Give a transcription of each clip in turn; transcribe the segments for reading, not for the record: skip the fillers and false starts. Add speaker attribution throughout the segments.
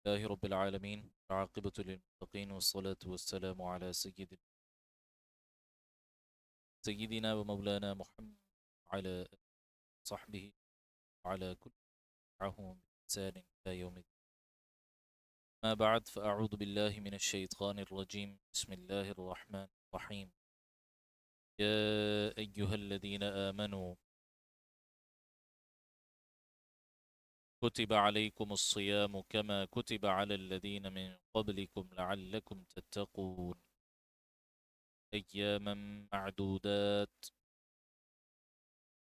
Speaker 1: لله رب العالمين العاقبة للمتقين والصلاة والسلام على سيدنا ومولانا محمد وعلى صحبه وعلى كل معهم بإحسان إلى يوم الدين. ما بعد فأعوذ بالله من الشيطان الرجيم. بسم الله الرحمن الرحيم. يا أيها الذين آمنوا كتب عليكم الصيام كما كتب على الذين من قبلكم لعلكم تتقون أياما معدودات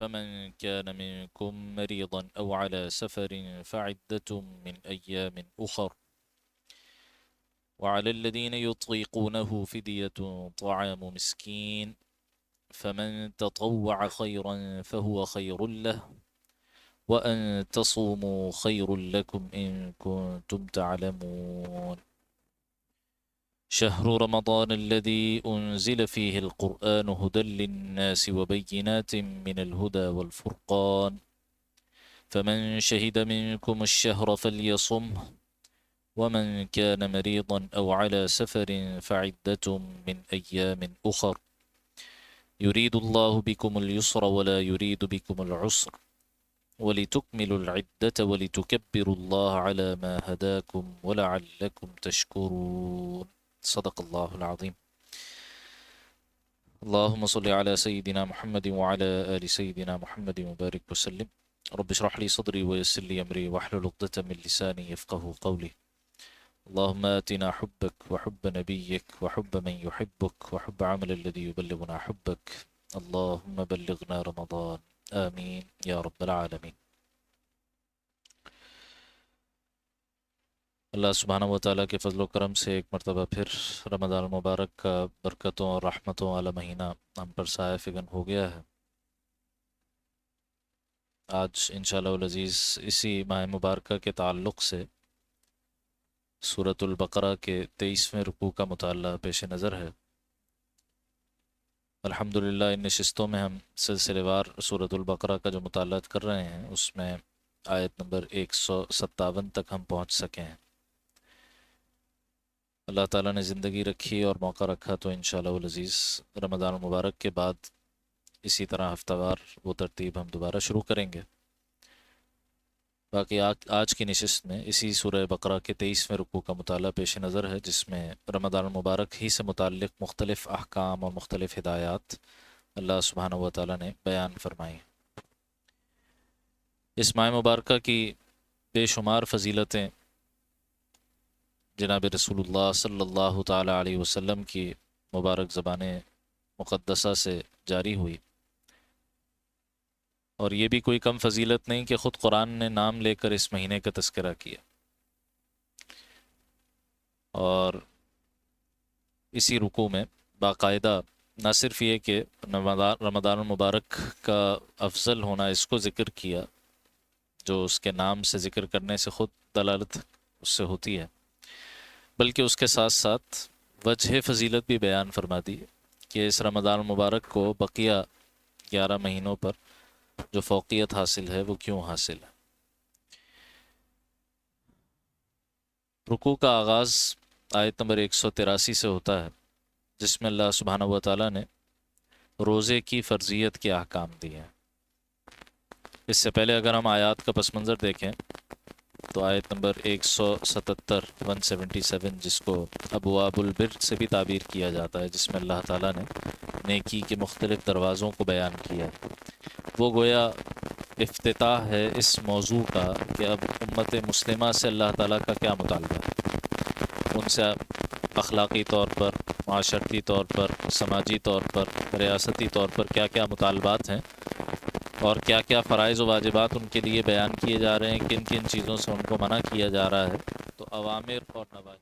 Speaker 1: فمن كان منكم مريضا أو على سفر فعدة من أيام أخر وعلى الذين يطيقونه فدية طعام مسكين فمن تطوع خيرا فهو خير له وأن تصوموا خير لكم إن كنتم تعلمون شهر رمضان الذي أنزل فيه القرآن هدى للناس وبينات من الهدى والفرقان فمن شهد منكم الشهر فليصمه ومن كان مريضا أو على سفر فعدة من أيام أخر يريد الله بكم اليسر ولا يريد بكم العسر ولتكملوا العدة ولتكبروا الله على ما هداكم ولعلكم تشكرون صدق الله العظيم. اللهم صل على سيدنا محمد وعلى آل سيدنا محمد وبارك وسلم. رب اشرح لي صدري ويسر لي أمري واحلل عقدة من لساني يفقه قولي. اللهم آتنا حبك وحب نبيك وحب من يحبك وحب عمل الذي يبلغنا حبك. اللهم بلغنا رمضان آمين يا رب العالمين. اللہ سبحانہ و تعالیٰ کے فضل و کرم سے ایک مرتبہ پھر رمضان المبارک کا برکتوں اور رحمتوں والا مہینہ ہم پر سایہ فگن ہو گیا ہے. آج انشاءاللہ العزیز اسی ماہ مبارکہ کے تعلق سے سورۃ البقرہ کے 23ویں رکوع کا مطالعہ پیش نظر ہے. الحمدللہ ان نشستوں میں ہم سلسلے وار سورۃ البقرہ کا جو مطالعہ کر رہے ہیں اس میں آیت نمبر 157 تک ہم پہنچ سکے ہیں. اللہ تعالیٰ نے زندگی رکھی اور موقع رکھا تو انشاءاللہ العزیز رمضان المبارک کے بعد اسی طرح ہفتہ وار وہ ترتیب ہم دوبارہ شروع کریں گے. باقی آج کی نشست میں اسی سورہ بقرہ کے 23ویں رکوع کا مطالعہ پیش نظر ہے جس میں رمضان المبارک ہی سے متعلق مختلف احکام اور مختلف ہدایات اللہ سبحانہ و تعالیٰ نے بیان فرمائی. اس ماہ مبارکہ کی بے شمار فضیلتیں جناب رسول اللہ صلی اللہ تعالیٰ علیہ وسلم کی مبارک زبان مقدسہ سے جاری ہوئی، اور یہ بھی کوئی کم فضیلت نہیں کہ خود قرآن نے نام لے کر اس مہینے کا تذکرہ کیا. اور اسی رکوع میں باقاعدہ نہ صرف یہ کہ رمضان المبارک کا افضل ہونا اس کو ذکر کیا جو اس کے نام سے ذکر کرنے سے خود دلالت اس سے ہوتی ہے، بلکہ اس کے ساتھ ساتھ وجہ فضیلت بھی بیان فرما دی کہ اس رمضان المبارک کو بقیہ 11 مہینوں پر جو فوقیت حاصل ہے وہ کیوں حاصل ہے. رکوع کا آغاز آیت نمبر 183 سے ہوتا ہے جس میں اللہ سبحانہ و تعالیٰ نے روزے کی فرضیت کے احکام دیے ہیں. اس سے پہلے اگر ہم آیات کا پس منظر دیکھیں تو آیت نمبر 177 جس کو ابواب البر سے بھی تعبیر کیا جاتا ہے، جس میں اللہ تعالیٰ نے نیکی کے مختلف دروازوں کو بیان کیا، وہ گویا افتتاح ہے اس موضوع کا کہ اب امت مسلمہ سے اللہ تعالیٰ کا کیا مطالبہ ہے، ان سے اخلاقی طور پر، معاشرتی طور پر، سماجی طور پر، ریاستی طور پر کیا کیا مطالبات ہیں اور کیا کیا فرائض و واجبات ان کے لیے بیان کیے جا رہے ہیں، کن کن چیزوں سے ان کو منع کیا جا رہا ہے. تو اوامر اور نواہی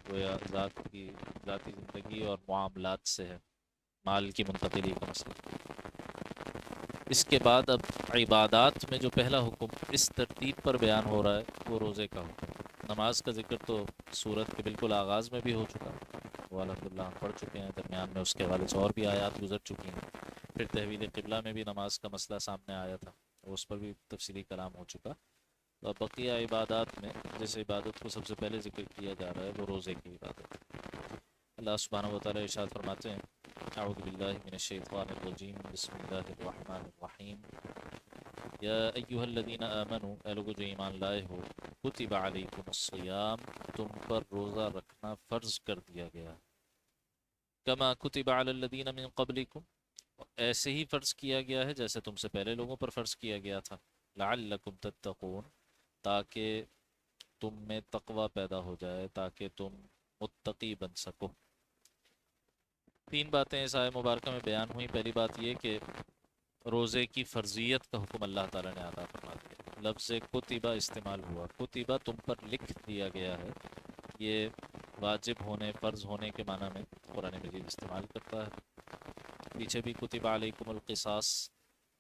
Speaker 1: گویا ذاتی زندگی اور معاملات سے ہے، مال کی منتقلی کا مسئلہ۔ اس کے بعد اب عبادات میں جو پہلا حکم اس ترتیب پر بیان ہو رہا ہے وہ روزے کا حکم۔ نماز کا ذکر تو سورت کے بالکل آغاز میں بھی ہو چکا، وہ الحمدللہ ہم پڑھ چکے ہیں، درمیان میں اس کے حوالے سے اور بھی آیات گزر چکی ہیں۔ پھر تحویل قبلہ میں بھی نماز کا مسئلہ سامنے آیا تھا، اس پر بھی تفصیلی کلام ہو چکا۔ تو اب بقیہ عبادات میں جس عبادت کو سب سے پہلے ذکر کیا جا رہا ہے وہ روزے کی عبادت۔ اللہ سبحانہ و تعالیٰ ارشاد فرماتے ہیں، اعوذ باللہ من الشیطان الرجیم، بسم اللہ الرحمن الرحیم، یا ایہا الذین آمنوا، اے لوگو جو ایمان لائے ہو، کتب علیکم الصیام، تم پر روزہ رکھنا فرض کر دیا گیا، کما کتب علی الذین من قبلکم، ایسے ہی فرض کیا گیا ہے جیسے تم سے پہلے لوگوں پر فرض کیا گیا تھا، لعلکم تتقون، تاکہ تم میں تقوی پیدا ہو جائے، تاکہ تم متقی بن سکو۔ تین باتیں اس آیہ مبارکہ میں بیان ہوئیں۔ پہلی بات یہ کہ روزے کی فرضیت کا حکم اللہ تعالیٰ نے عطا فرما دیا، لفظ کتبہ استعمال ہوا، کتبہ تم پر لکھ دیا گیا ہے، یہ واجب ہونے، فرض ہونے کے معنی میں قرآن مجید استعمال کرتا ہے۔ پیچھے بھی کتب علیکم القصاص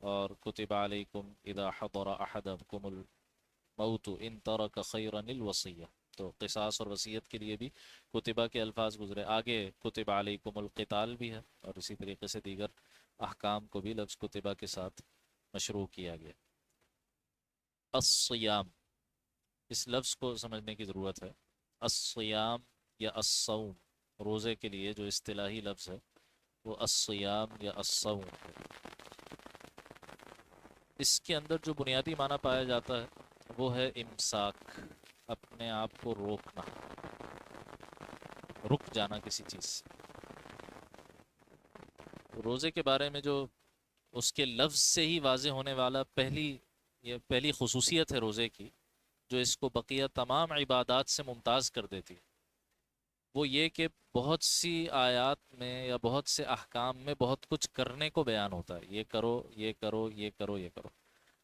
Speaker 1: اور کتب علیکم اذا حضر احدکم الموت ان ترک خیرا الوصیہ، تو قصاص اور وصیت کے لیے بھی کتبہ کے الفاظ گزرے۔ آگے کتب علیکم القتال بھی ہے، اور اسی طریقے سے دیگر احکام کو بھی لفظ کتبہ کے ساتھ مشروع کیا گیا۔ الصیام، اس لفظ کو سمجھنے کی ضرورت ہے۔ الصیام یا الصوم، روزے کے لیے جو اصطلاحی لفظ ہے وہ الصیام یا الصوم ہے۔ اس کے اندر جو بنیادی معنی پایا جاتا ہے وہ ہے امساک، اپنے آپ کو روکنا، رک جانا کسی چیز سے۔ روزے کے بارے میں جو اس کے لفظ سے ہی واضح ہونے والا پہلی خصوصیت ہے روزے کی، جو اس کو بقیہ تمام عبادات سے ممتاز کر دیتی، وہ یہ کہ بہت سی آیات میں یا بہت سے احکام میں بہت کچھ کرنے کو بیان ہوتا ہے، یہ کرو، یہ کرو، یہ کرو، یہ کرو۔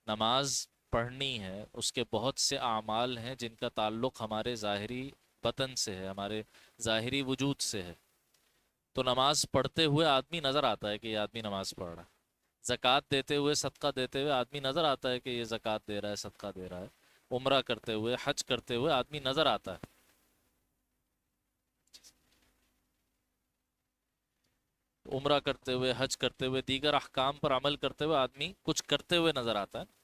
Speaker 1: نماز پڑھنی ہے، اس کے بہت سے اعمال ہیں جن کا تعلق ہمارے ظاہری بدن سے ہے، ہمارے ظاہری وجود سے ہے، تو نماز پڑھتے ہوئے آدمی نظر آتا ہے کہ یہ آدمی نماز پڑھ رہا ہے۔ زکوٰۃ دیتے ہوئے، صدقہ دیتے ہوئے آدمی نظر آتا ہے کہ یہ زکوٰۃ دے رہا ہے، صدقہ دے رہا ہے۔ عمرہ کرتے ہوئے، حج کرتے ہوئے آدمی نظر آتا ہے۔ عمرہ کرتے ہوئے، حج کرتے ہوئے، دیگر احکام پر عمل کرتے ہوئے آدمی کچھ کرتے ہوئے نظر آتا ہے۔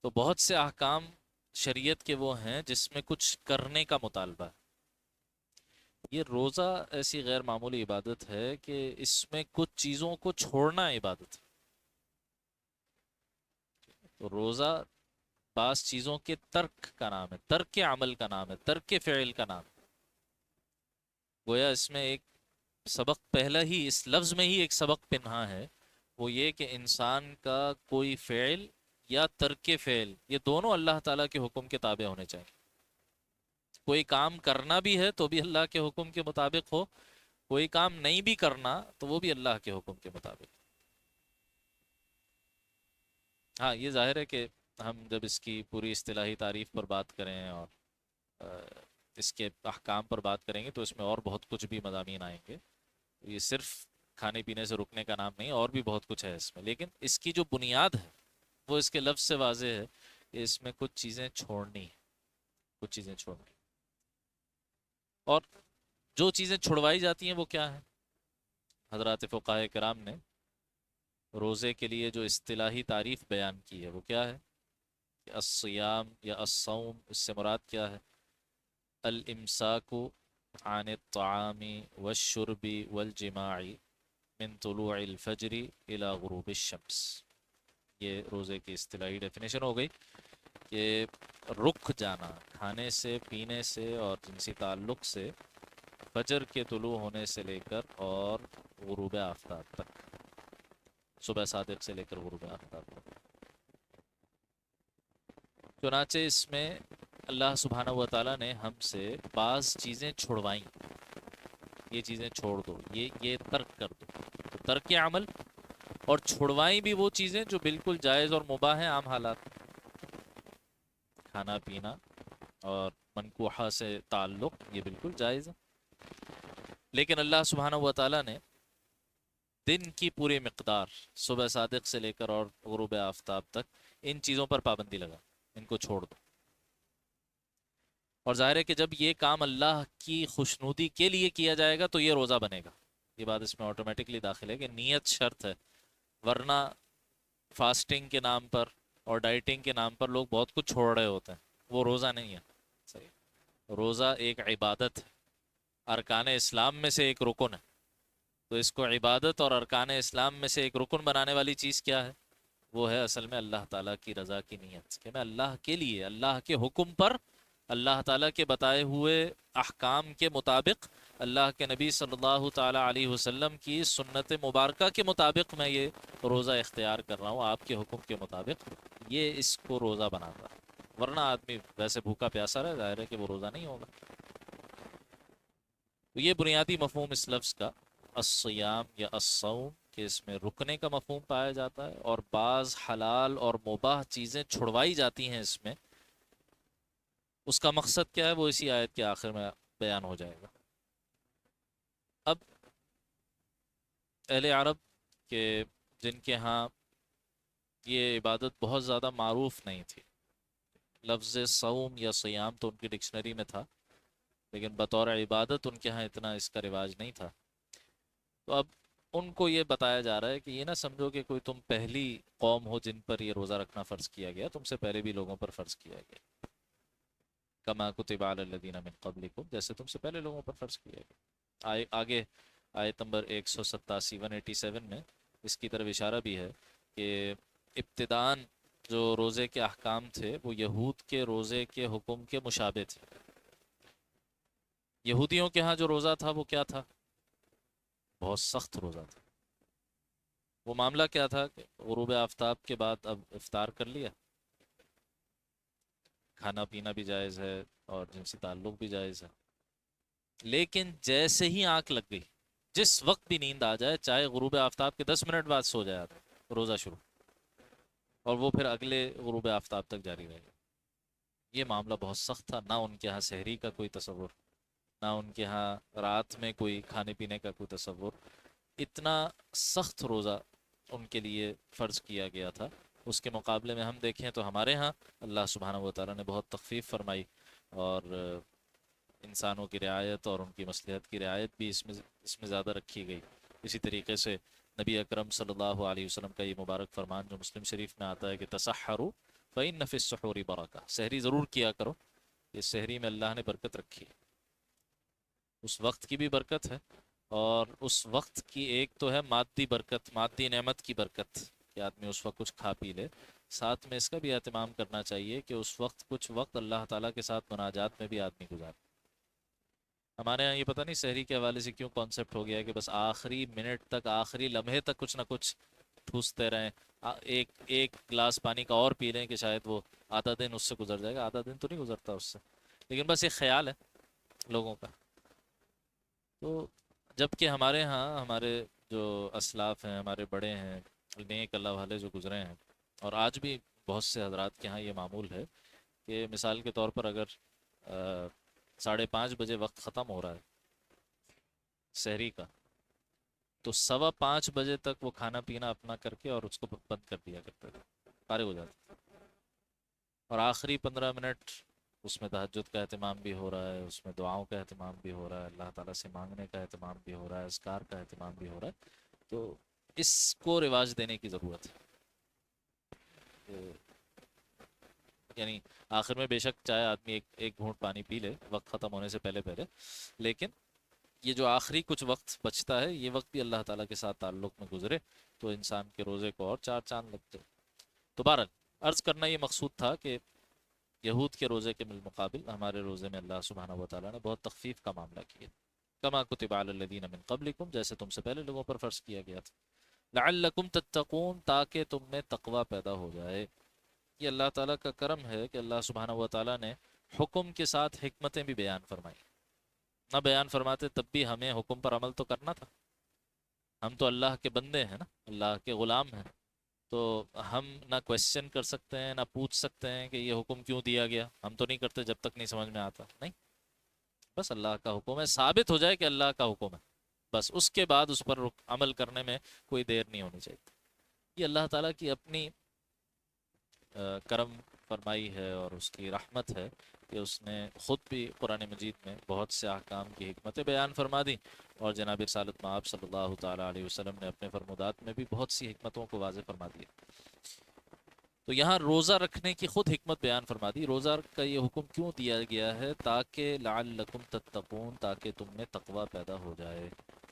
Speaker 1: تو بہت سے احکام شریعت کے وہ ہیں جس میں کچھ کرنے کا مطالبہ ہے۔ یہ روزہ ایسی غیر معمولی عبادت ہے کہ اس میں کچھ چیزوں کو چھوڑنا عبادت ہے۔ تو روزہ بعض چیزوں کے ترک کا نام ہے، ترک عمل کا نام ہے، ترک فعل کا نام ہے۔ گویا اس میں ایک سبق پہلا ہی، اس لفظ میں ہی ایک سبق پنہا ہے، وہ یہ کہ انسان کا کوئی فعل یا ترک فعل، یہ دونوں اللہ تعالیٰ کے حکم کے تابع ہونے چاہیے۔ کوئی کام کرنا بھی ہے تو بھی اللہ کے حکم کے مطابق ہو، کوئی کام نہیں بھی کرنا تو وہ بھی اللہ کے حکم کے مطابق۔ ہاں یہ ظاہر ہے کہ ہم جب اس کی پوری اصطلاحی تعریف پر بات کریں اور اس کے احکام پر بات کریں گے تو اس میں اور بہت کچھ بھی مضامین آئیں گے۔ یہ صرف کھانے پینے سے رکنے کا نام نہیں، اور بھی بہت کچھ ہے اس میں، لیکن اس کی جو بنیاد ہے وہ اس کے لفظ سے واضح ہے کہ اس میں کچھ چیزیں چھوڑنی ہیں، کچھ چیزیں چھوڑنی۔ اور جو چیزیں چھڑوائی جاتی ہیں وہ کیا ہیں؟ حضرات فقہاء کرام نے روزے کے لیے جو اصطلاحی تعریف بیان کی ہے وہ کیا ہے کہ الصیام یا الصوم، اس سے مراد کیا ہے؟ الامساک عن الطعام والشرب والجماع من طلوع الفجر الى غروب الشمس، یہ روزے کی اصطلاحی ڈیفینیشن ہو گئی کہ رک جانا کھانے سے، پینے سے اور جنسی تعلق سے فجر کے طلوع ہونے سے لے کر اور غروب آفتاب تک، صبح صادق سے لے کر غروب آفتاب تک۔ چنانچہ اس میں اللہ سبحانہ و تعالیٰ نے ہم سے بعض چیزیں چھڑوائیں، یہ چیزیں چھوڑ دو، یہ ترک کر دو، تو ترک عمل، اور چھڑوائیں بھی وہ چیزیں جو بالکل جائز اور مباح ہیں عام حالات میں، کھانا پینا اور منکوحہ سے تعلق یہ بالکل جائز ہے، لیکن اللہ سبحانہ و تعالیٰ نے دن کی پوری مقدار صبح صادق سے لے کر اور غروب آفتاب تک ان چیزوں پر پابندی لگا، ان کو چھوڑ دو۔ اور ظاہر ہے کہ جب یہ کام اللہ کی خوشنودی کے لیے کیا جائے گا تو یہ روزہ بنے گا، یہ بات اس میں آٹومیٹکلی داخل ہے کہ نیت شرط ہے، ورنہ فاسٹنگ کے نام پر اور ڈائٹنگ کے نام پر لوگ بہت کچھ چھوڑ رہے ہوتے ہیں، وہ روزہ نہیں ہے۔ صحیح، روزہ ایک عبادت ہے، ارکان اسلام میں سے ایک رکن ہے، تو اس کو عبادت اور ارکان اسلام میں سے ایک رکن بنانے والی چیز کیا ہے؟ وہ ہے اصل میں اللہ تعالیٰ کی رضا کی نیت، کہ میں اللہ کے لیے، اللہ کے حکم پر، اللہ تعالیٰ کے بتائے ہوئے احکام کے مطابق، اللہ کے نبی صلی اللہ تعالیٰ علیہ وسلم کی سنت مبارکہ کے مطابق میں یہ روزہ اختیار کر رہا ہوں، آپ کے حکم کے مطابق، یہ اس کو روزہ بناتا ہے۔ ورنہ آدمی ویسے بھوکا پیاسا رہے، ظاہر ہے کہ وہ روزہ نہیں ہوگا۔ تو یہ بنیادی مفہوم اس لفظ کا الصیام یا الصوم، کہ اس میں رکنے کا مفہوم پایا جاتا ہے، اور بعض حلال اور مباح چیزیں چھڑوائی جاتی ہیں اس میں، اس کا مقصد کیا ہے وہ اسی آیت کے آخر میں بیان ہو جائے گا۔ اب اہل عرب کے جن کے ہاں یہ عبادت بہت زیادہ معروف نہیں تھی، لفظ صوم یا سیام تو ان کی ڈکشنری میں تھا، لیکن بطور عبادت ان کے ہاں اتنا اس کا رواج نہیں تھا، تو اب ان کو یہ بتایا جا رہا ہے کہ یہ نہ سمجھو کہ کوئی تم پہلی قوم ہو جن پر یہ روزہ رکھنا فرض کیا گیا، تم سے پہلے بھی لوگوں پر فرض کیا گیا، کما کتب علی الذین من قبلکم، جیسے تم سے پہلے لوگوں پر فرض کیا گیا۔ آگے آیت نمبر 187 187 میں اس کی طرف اشارہ بھی ہے کہ ابتداً جو روزے کے احکام تھے وہ یہود کے روزے کے حکم کے مشابہ تھے۔ یہودیوں کے ہاں جو روزہ تھا وہ کیا تھا؟ بہت سخت روزہ تھا۔ وہ معاملہ کیا تھا کہ غروب آفتاب کے بعد اب افطار کر لیا، کھانا پینا بھی جائز ہے اور جنسی تعلق بھی جائز ہے، لیکن جیسے ہی آنکھ لگ گئی، جس وقت بھی نیند آ جائے، چاہے غروب آفتاب کے 10 منٹ بعد سو جائے، روزہ شروع، اور وہ پھر اگلے غروب آفتاب تک جاری رہے گا۔ یہ معاملہ بہت سخت تھا، نہ ان کے ہاں سحری کا کوئی تصور، نہ ان کے ہاں رات میں کوئی کھانے پینے کا کوئی تصور، اتنا سخت روزہ ان کے لیے فرض کیا گیا تھا۔ اس کے مقابلے میں ہم دیکھیں تو ہمارے ہاں اللہ سبحانہ و تعالیٰ نے بہت تخفیف فرمائی، اور انسانوں کی رعایت اور ان کی مصلحت کی رعایت بھی اس میں زیادہ رکھی گئی۔ اسی طریقے سے نبی اکرم صلی اللہ علیہ وسلم کا یہ مبارک فرمان جو مسلم شریف میں آتا ہے کہ تسحروا فإن فی السحور برکہ، سحری ضرور کیا کرو، یہ سحری میں اللہ نے برکت رکھی ہے، اس وقت کی بھی برکت ہے، اور اس وقت کی ایک تو ہے مادی برکت، مادی نعمت کی برکت کہ آدمی اس وقت کچھ کھا پی لے، ساتھ میں اس کا بھی اہتمام کرنا چاہیے کہ اس وقت کچھ وقت اللہ تعالیٰ کے ساتھ مناجات میں بھی آدمی گزارے۔ ہمارے یہاں یہ پتہ نہیں سحری کے حوالے سے کیوں کانسیپٹ ہو گیا ہے کہ بس آخری منٹ تک، آخری لمحے تک کچھ نہ کچھ ٹھوستے رہیں، ایک گلاس پانی کا اور پی لیں کہ شاید وہ آدھا دن اس سے گزر جائے گا، آدھا دن تو نہیں گزرتا اس سے، لیکن بس ایک خیال ہے لوگوں کا۔ تو جب کہ ہمارے ہاں ہمارے جو اسلاف ہیں، ہمارے بڑے ہیں، نیک اللہ والے جو گزرے ہیں، اور آج بھی بہت سے حضرات کے ہاں یہ معمول ہے کہ مثال کے طور پر اگر 5:30 بجے وقت ختم ہو رہا ہے سحری کا، تو 5:15 بجے تک وہ کھانا پینا اپنا کر کے اور اس کو بند کر دیا کرتے تھے، فارغ ہو جاتے، اور آخری 15 منٹ اس میں تہجد کا اہتمام بھی ہو رہا ہے، اس میں دعاؤں کا اہتمام بھی ہو رہا ہے، اللہ تعالیٰ سے مانگنے کا اہتمام بھی ہو رہا ہے، اذکار کا اہتمام بھی ہو رہا ہے، تو اس کو رواج دینے کی ضرورت ہے۔ یعنی آخر میں بے شک چاہے آدمی ایک گھونٹ پانی پی لے وقت ختم ہونے سے پہلے پہلے، لیکن یہ جو آخری کچھ وقت بچتا ہے، یہ وقت بھی اللہ تعالیٰ کے ساتھ تعلق میں گزرے تو انسان کے روزے کو اور 4 چاند لگتے۔ تو بہرحال عرض کرنا یہ مقصود تھا کہ یہود کے روزے کے بالمقابل ہمارے روزے میں اللہ سبحانہ و تعالیٰ نے بہت تخفیف کا معاملہ کیا، کما کتب علی الذین من قبلکم، جیسے تم سے پہلے لوگوں پر فرض کیا گیا تھا، لعلکم تتقون، تاکہ تم میں تقوی پیدا ہو جائے۔ یہ اللہ تعالیٰ کا کرم ہے کہ اللہ سبحانہ و تعالیٰ نے حکم کے ساتھ حکمتیں بھی بیان فرمائی، نہ بیان فرماتے تب بھی ہمیں حکم پر عمل تو کرنا تھا، ہم تو اللہ کے بندے ہیں نا، اللہ کے غلام ہیں، تو ہم نہ کویشچن کر سکتے ہیں نہ پوچھ سکتے ہیں کہ یہ حکم کیوں دیا گیا. ہم تو نہیں کرتے جب تک نہیں سمجھ میں آتا. نہیں، بس اللہ کا حکم ہے، ثابت ہو جائے کہ اللہ کا حکم ہے، بس اس کے بعد اس پر عمل کرنے میں کوئی دیر نہیں ہونی چاہیے. یہ اللہ تعالیٰ کی اپنی کرم فرمائی ہے اور اس کی رحمت ہے کہ اس نے خود بھی قرآن مجید میں بہت سے احکام کی حکمتیں بیان فرما دیں، اور جناب رسالت مآب صلی اللہ تعالیٰ علیہ وسلم نے اپنے فرمودات میں بھی بہت سی حکمتوں کو واضح فرما دیا. تو یہاں روزہ رکھنے کی خود حکمت بیان فرما دی. روزہ کا یہ حکم کیوں دیا گیا ہے؟ تاکہ لعلکم تتقون، تاکہ تم میں تقوی پیدا ہو جائے.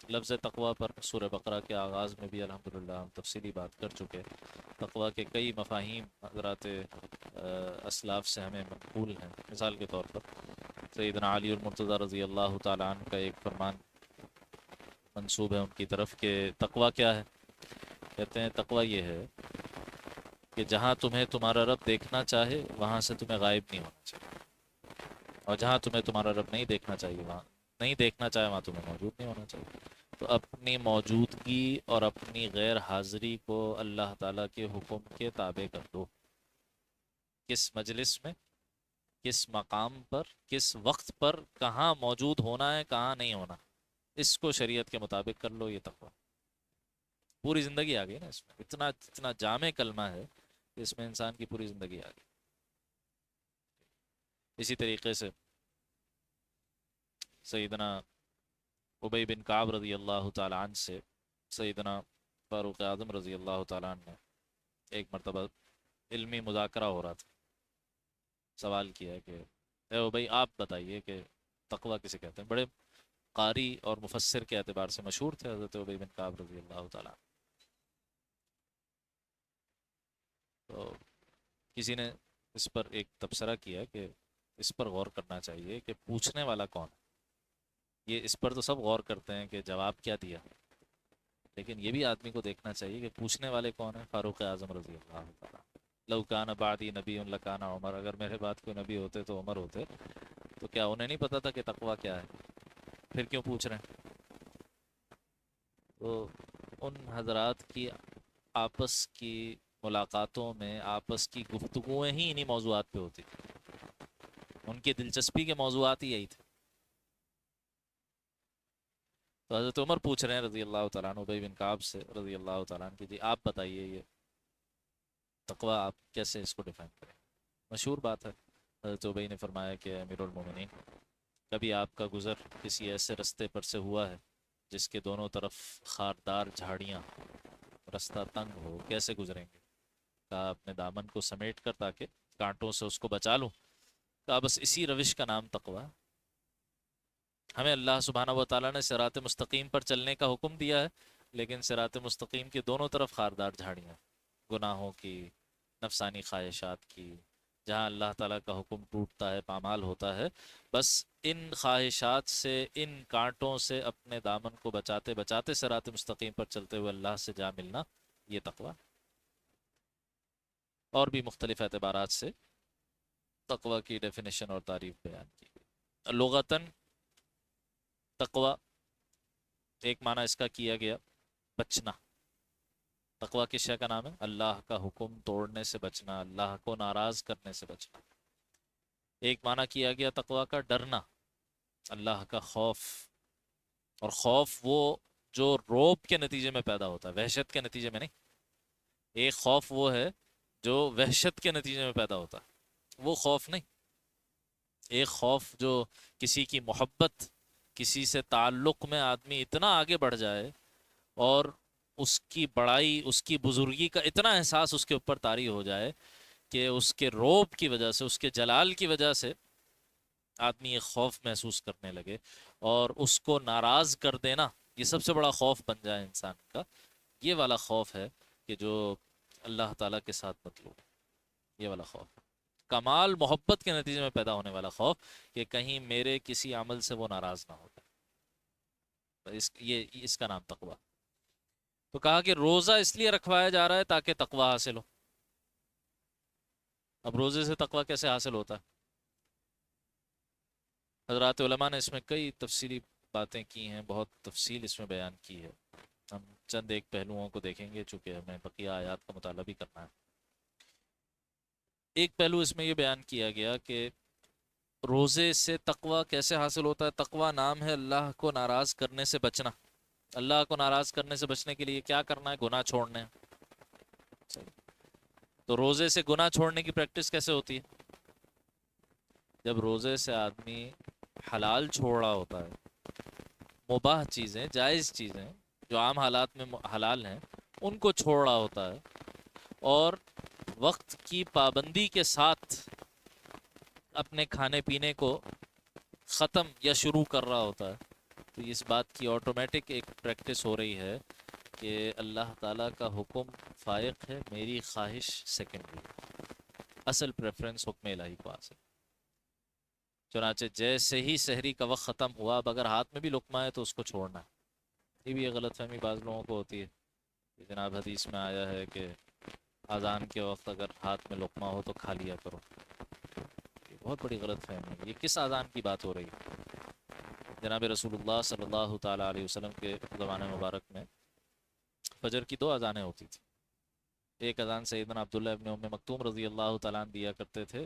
Speaker 1: لفظ تقوی پر سورہ بقرہ کے آغاز میں بھی الحمدللہ ہم تفصیلی بات کر چکے. تقوی کے کئی مفاہیم حضرات اسلاف سے ہمیں منقول ہیں. مثال کے طور پر سیدنا علی المرتضیٰ رضی اللہ تعالیٰ عنہ کا ایک فرمان منسوب ہے ان کی طرف کہ تقوی کیا ہے. کہتے ہیں تقوی یہ ہے کہ جہاں تمہیں تمہارا رب دیکھنا چاہے وہاں سے تمہیں غائب نہیں ہونا چاہیے، اور جہاں تمہیں تمہارا رب نہیں دیکھنا چاہیے وہاں نہیں دیکھنا چاہے وہاں تمہیں موجود نہیں ہونا چاہیے. تو اپنی موجودگی اور اپنی غیر حاضری کو اللہ تعالیٰ کے حکم کے تابع کر دو. کس مجلس میں، کس مقام پر، کس وقت پر کہاں موجود ہونا ہے کہاں نہیں ہونا، اس کو شریعت کے مطابق کر لو. یہ تقویٰ پوری زندگی آ گئی نا اس میں. اتنا جامع کلمہ ہے کہ اس میں انسان کی پوری زندگی آ گئی. اسی طریقے سے سیدنا ابی بن کعب رضی اللہ تعالیٰ عنہ سے سیدنا فاروق اعظم رضی اللہ تعالیٰ عنہ نے ایک مرتبہ علمی مذاکرہ ہو رہا تھا. سوال کیا کہ اے ابی آپ بتائیے کہ تقویٰ کسے کہتے ہیں. بڑے قاری اور مفسر کے اعتبار سے مشہور تھے حضرت ابی بن کعب رضی اللہ تعالیٰ عنہ. تو کسی نے اس پر ایک تبصرہ کیا کہ اس پر غور کرنا چاہیے کہ پوچھنے والا کون ہے. یہ اس پر تو سب غور کرتے ہیں کہ جواب کیا دیا، لیکن یہ بھی آدمی کو دیکھنا چاہیے کہ پوچھنے والے کون ہیں. فاروق اعظم رضی اللہ تعالیٰ. لو کان بعدی نبی لکان عمر، اگر میرے بعد کوئی نبی ہوتے تو عمر ہوتے. تو کیا انہیں نہیں پتا تھا کہ تقویٰ کیا ہے؟ پھر کیوں پوچھ رہے ہیں؟ تو ان حضرات کی آپس کی ملاقاتوں میں آپس کی گفتگویں ہی انہی موضوعات پہ ہوتی تھی. ان کی دلچسپی کے موضوعات ہی یہی تھے. تو حضرت عمر پوچھ رہے ہیں رضی اللہ تعالیٰ عنہ ابی بن کعب سے رضی اللہ تعالیٰ عنہ کہ جی آپ بتائیے یہ تقویٰ آپ کیسے اس کو ڈیفائن کریں. مشہور بات ہے. حضرت ابی نے فرمایا کہ امیر المومنین، کبھی آپ کا گزر کسی ایسے رستے پر سے ہوا ہے جس کے دونوں طرف خاردار جھاڑیاں، رستہ تنگ ہو، کیسے گزریں گے؟ کہا اپنے دامن کو سمیٹ کر تاکہ کانٹوں سے اس کو بچا لوں. کہا بس اسی روش کا نام تقویٰ. ہمیں اللہ سبحانہ و تعالیٰ نے صراط مستقیم پر چلنے کا حکم دیا ہے، لیکن صراط مستقیم کے دونوں طرف خاردار جھاڑیاں، گناہوں کی، نفسانی خواہشات کی، جہاں اللہ تعالیٰ کا حکم ٹوٹتا ہے، پامال ہوتا ہے. بس ان خواہشات سے، ان کانٹوں سے اپنے دامن کو بچاتے بچاتے صراط مستقیم پر چلتے ہوئے اللہ سے جا ملنا، یہ تقویٰ. اور بھی مختلف اعتبارات سے تقویٰ کی ڈیفینیشن اور تعریف بیان کی گئی. لغتاً تقویٰ ایک معنی اس کا کیا گیا بچنا. تقویٰ کس شے کا نام ہے؟ اللہ کا حکم توڑنے سے بچنا، اللہ کو ناراض کرنے سے بچنا. ایک معنی کیا گیا تقویٰ کا ڈرنا، اللہ کا خوف. اور خوف وہ جو روب کے نتیجے میں پیدا ہوتا ہے، وحشت کے نتیجے میں نہیں. ایک خوف وہ ہے جو وحشت کے نتیجے میں پیدا ہوتا ہے، وہ خوف نہیں. ایک خوف جو کسی کی محبت، کسی سے تعلق میں آدمی اتنا آگے بڑھ جائے اور اس کی بڑائی، اس کی بزرگی کا اتنا احساس اس کے اوپر طاری ہو جائے کہ اس کے روب کی وجہ سے، اس کے جلال کی وجہ سے آدمی ایک خوف محسوس کرنے لگے اور اس کو ناراض کر دینا یہ سب سے بڑا خوف بن جائے انسان کا. یہ والا خوف ہے کہ جو اللہ تعالیٰ کے ساتھ مطلوب. یہ والا خوف کمال محبت کے نتیجے میں پیدا ہونے والا خوف کہ کہیں میرے کسی عمل سے وہ ناراض نہ ہو جائے. یہ اس کا نام تقویٰ. تو کہا کہ روزہ اس لیے رکھوایا جا رہا ہے تاکہ تقویٰ حاصل ہو. اب روزے سے تقویٰ کیسے حاصل ہوتا ہے؟ حضرات علماء نے اس میں کئی تفصیلی باتیں کی ہیں، بہت تفصیل اس میں بیان کی ہے. ہم چند ایک پہلوؤں کو دیکھیں گے چونکہ ہمیں بقیہ آیات کا مطالعہ بھی کرنا ہے۔ ایک پہلو اس میں یہ بیان کیا گیا کہ روزے سے تقوی کیسے حاصل ہوتا ہے۔ تقوی نام ہے اللہ کو ناراض کرنے سے بچنا۔ اللہ کو ناراض کرنے سے بچنے کے لیے کیا کرنا ہے؟ گناہ چھوڑنے ہیں۔ تو روزے سے گناہ چھوڑنے کی پریکٹس کیسے ہوتی ہے؟ جب روزے سے آدمی حلال چھوڑ رہا ہوتا ہے، مباح چیزیں، جائز چیزیں جو عام حالات میں حلال ہیں ان کو چھوڑ رہا ہوتا ہے، اور وقت کی پابندی کے ساتھ اپنے کھانے پینے کو ختم یا شروع کر رہا ہوتا ہے، تو اس بات کی آٹومیٹک ایک پریکٹس ہو رہی ہے کہ اللہ تعالیٰ کا حکم فائق ہے، میری خواہش سیکنڈری، اصل پریفرنس حکم الہی کو حاصل۔ چنانچہ جیسے ہی سحری کا وقت ختم ہوا، اب اگر ہاتھ میں بھی لقمہ ہے تو اس کو چھوڑنا ہے۔ یہ بھی ایک غلط فہمی بعض لوگوں کو ہوتی ہے کہ جناب حدیث میں آیا ہے کہ اذان کے وقت اگر ہاتھ میں لقمہ ہو تو کھا لیا کرو۔ یہ بہت بڑی غلط فہمی ہے۔ یہ کس اذان کی بات ہو رہی ہے؟ جناب رسول اللہ صلی اللہ تعالیٰ علیہ وسلم کے زمانہ مبارک میں فجر کی 2 اذانیں ہوتی تھیں۔ ایک اذان سیدنا عبداللہ ابن ام مکتوم رضی اللہ تعالیٰ عنہ دیا کرتے تھے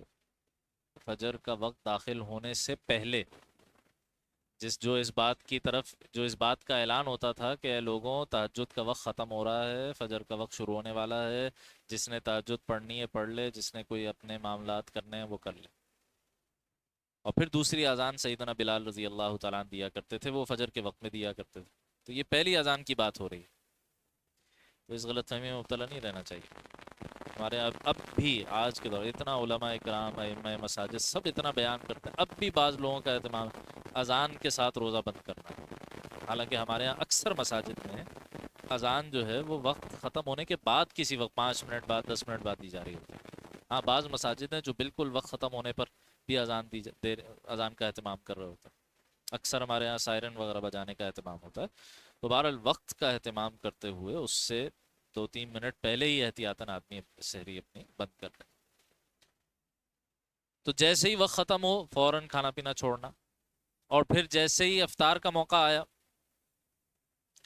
Speaker 1: فجر کا وقت داخل ہونے سے پہلے، جو اس بات کا اعلان ہوتا تھا کہ اے لوگوں، تہجد کا وقت ختم ہو رہا ہے، فجر کا وقت شروع ہونے والا ہے، جس نے تہجد پڑھنی ہے پڑھ لے، جس نے کوئی اپنے معاملات کرنے ہیں وہ کر لے۔ اور پھر دوسری اذان سیدنا بلال رضی اللہ تعالیٰ عنہ دیا کرتے تھے، وہ فجر کے وقت میں دیا کرتے تھے۔ تو یہ پہلی اذان کی بات ہو رہی ہے، تو اس غلط فہمی میں مبتلا نہیں رہنا چاہیے۔ ہمارے اب بھی آج کے دور اتنا علماء اکرام، ائمہ مساجد سب اتنا بیان کرتے ہیں، اب بھی بعض لوگوں کا اہتمام اذان کے ساتھ روزہ بند کرنا ہے۔ حالانکہ ہمارے یہاں اکثر مساجد میں اذان جو ہے وہ وقت ختم ہونے کے بعد کسی وقت 5 منٹ بعد 10 منٹ بعد دی جا رہی ہوتی ہے۔ ہاں بعض مساجد ہیں جو بالکل وقت ختم ہونے پر بھی اذان کا اہتمام کر رہے ہوتے ہیں۔ اکثر ہمارے یہاں سائرن وغیرہ بجانے کا اہتمام ہوتا ہے۔ تو بہرحال وقت کا اہتمام کرتے ہوئے اس سے 2-3 منٹ پہلے ہی احتیاطاً آدمی سحری اپنی بند کر لے۔ تو جیسے ہی وقت ختم ہو فوراً کھانا پینا چھوڑنا، اور پھر جیسے ہی افطار کا موقع آیا،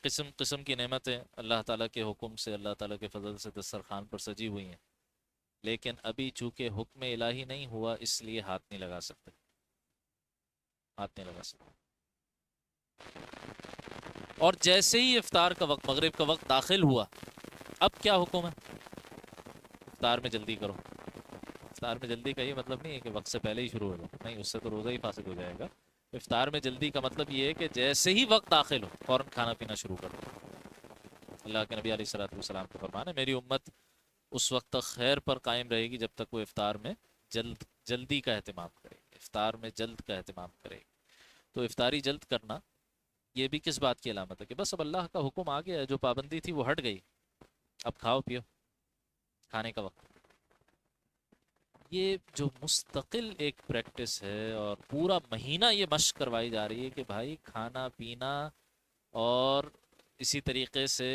Speaker 1: قسم قسم کی نعمتیں اللہ تعالیٰ کے حکم سے، اللہ تعالیٰ کے فضل سے دسترخوان پر سجی ہوئی ہیں، لیکن ابھی چونکہ حکم الہی نہیں ہوا اس لیے ہاتھ نہیں لگا سکتے، ہاتھ نہیں لگا سکتے۔ اور جیسے ہی افطار کا وقت، مغرب کا وقت داخل ہوا، اب کیا حکم ہے؟ افطار میں جلدی کرو۔ افطار میں جلدی کا یہ مطلب نہیں ہے کہ وقت سے پہلے ہی شروع ہو جائے، نہیں، اس سے تو روزہ ہی فاسد ہو جائے گا۔ افطار میں جلدی کا مطلب یہ ہے کہ جیسے ہی وقت داخل ہو فوراً کھانا پینا شروع کر دو۔ اللہ کے نبی علیہ الصلوۃ والسلام کا فرمان ہے، میری امت اس وقت تک خیر پر قائم رہے گی جب تک وہ افطار میں جلدی کا اہتمام کرے گی، افطار میں جلد کا اہتمام کرے گی۔ تو افطاری جلد کرنا یہ بھی کس بات کی علامت ہے؟ کہ بس اب اللہ کا حکم آ گیا ہے، جو پابندی تھی وہ ہٹ گئی، اب کھاؤ پیو، کھانے کا وقت۔ یہ جو مستقل ایک پریکٹس ہے اور پورا مہینہ یہ مشق کروائی جا رہی ہے کہ بھائی کھانا پینا اور اسی طریقے سے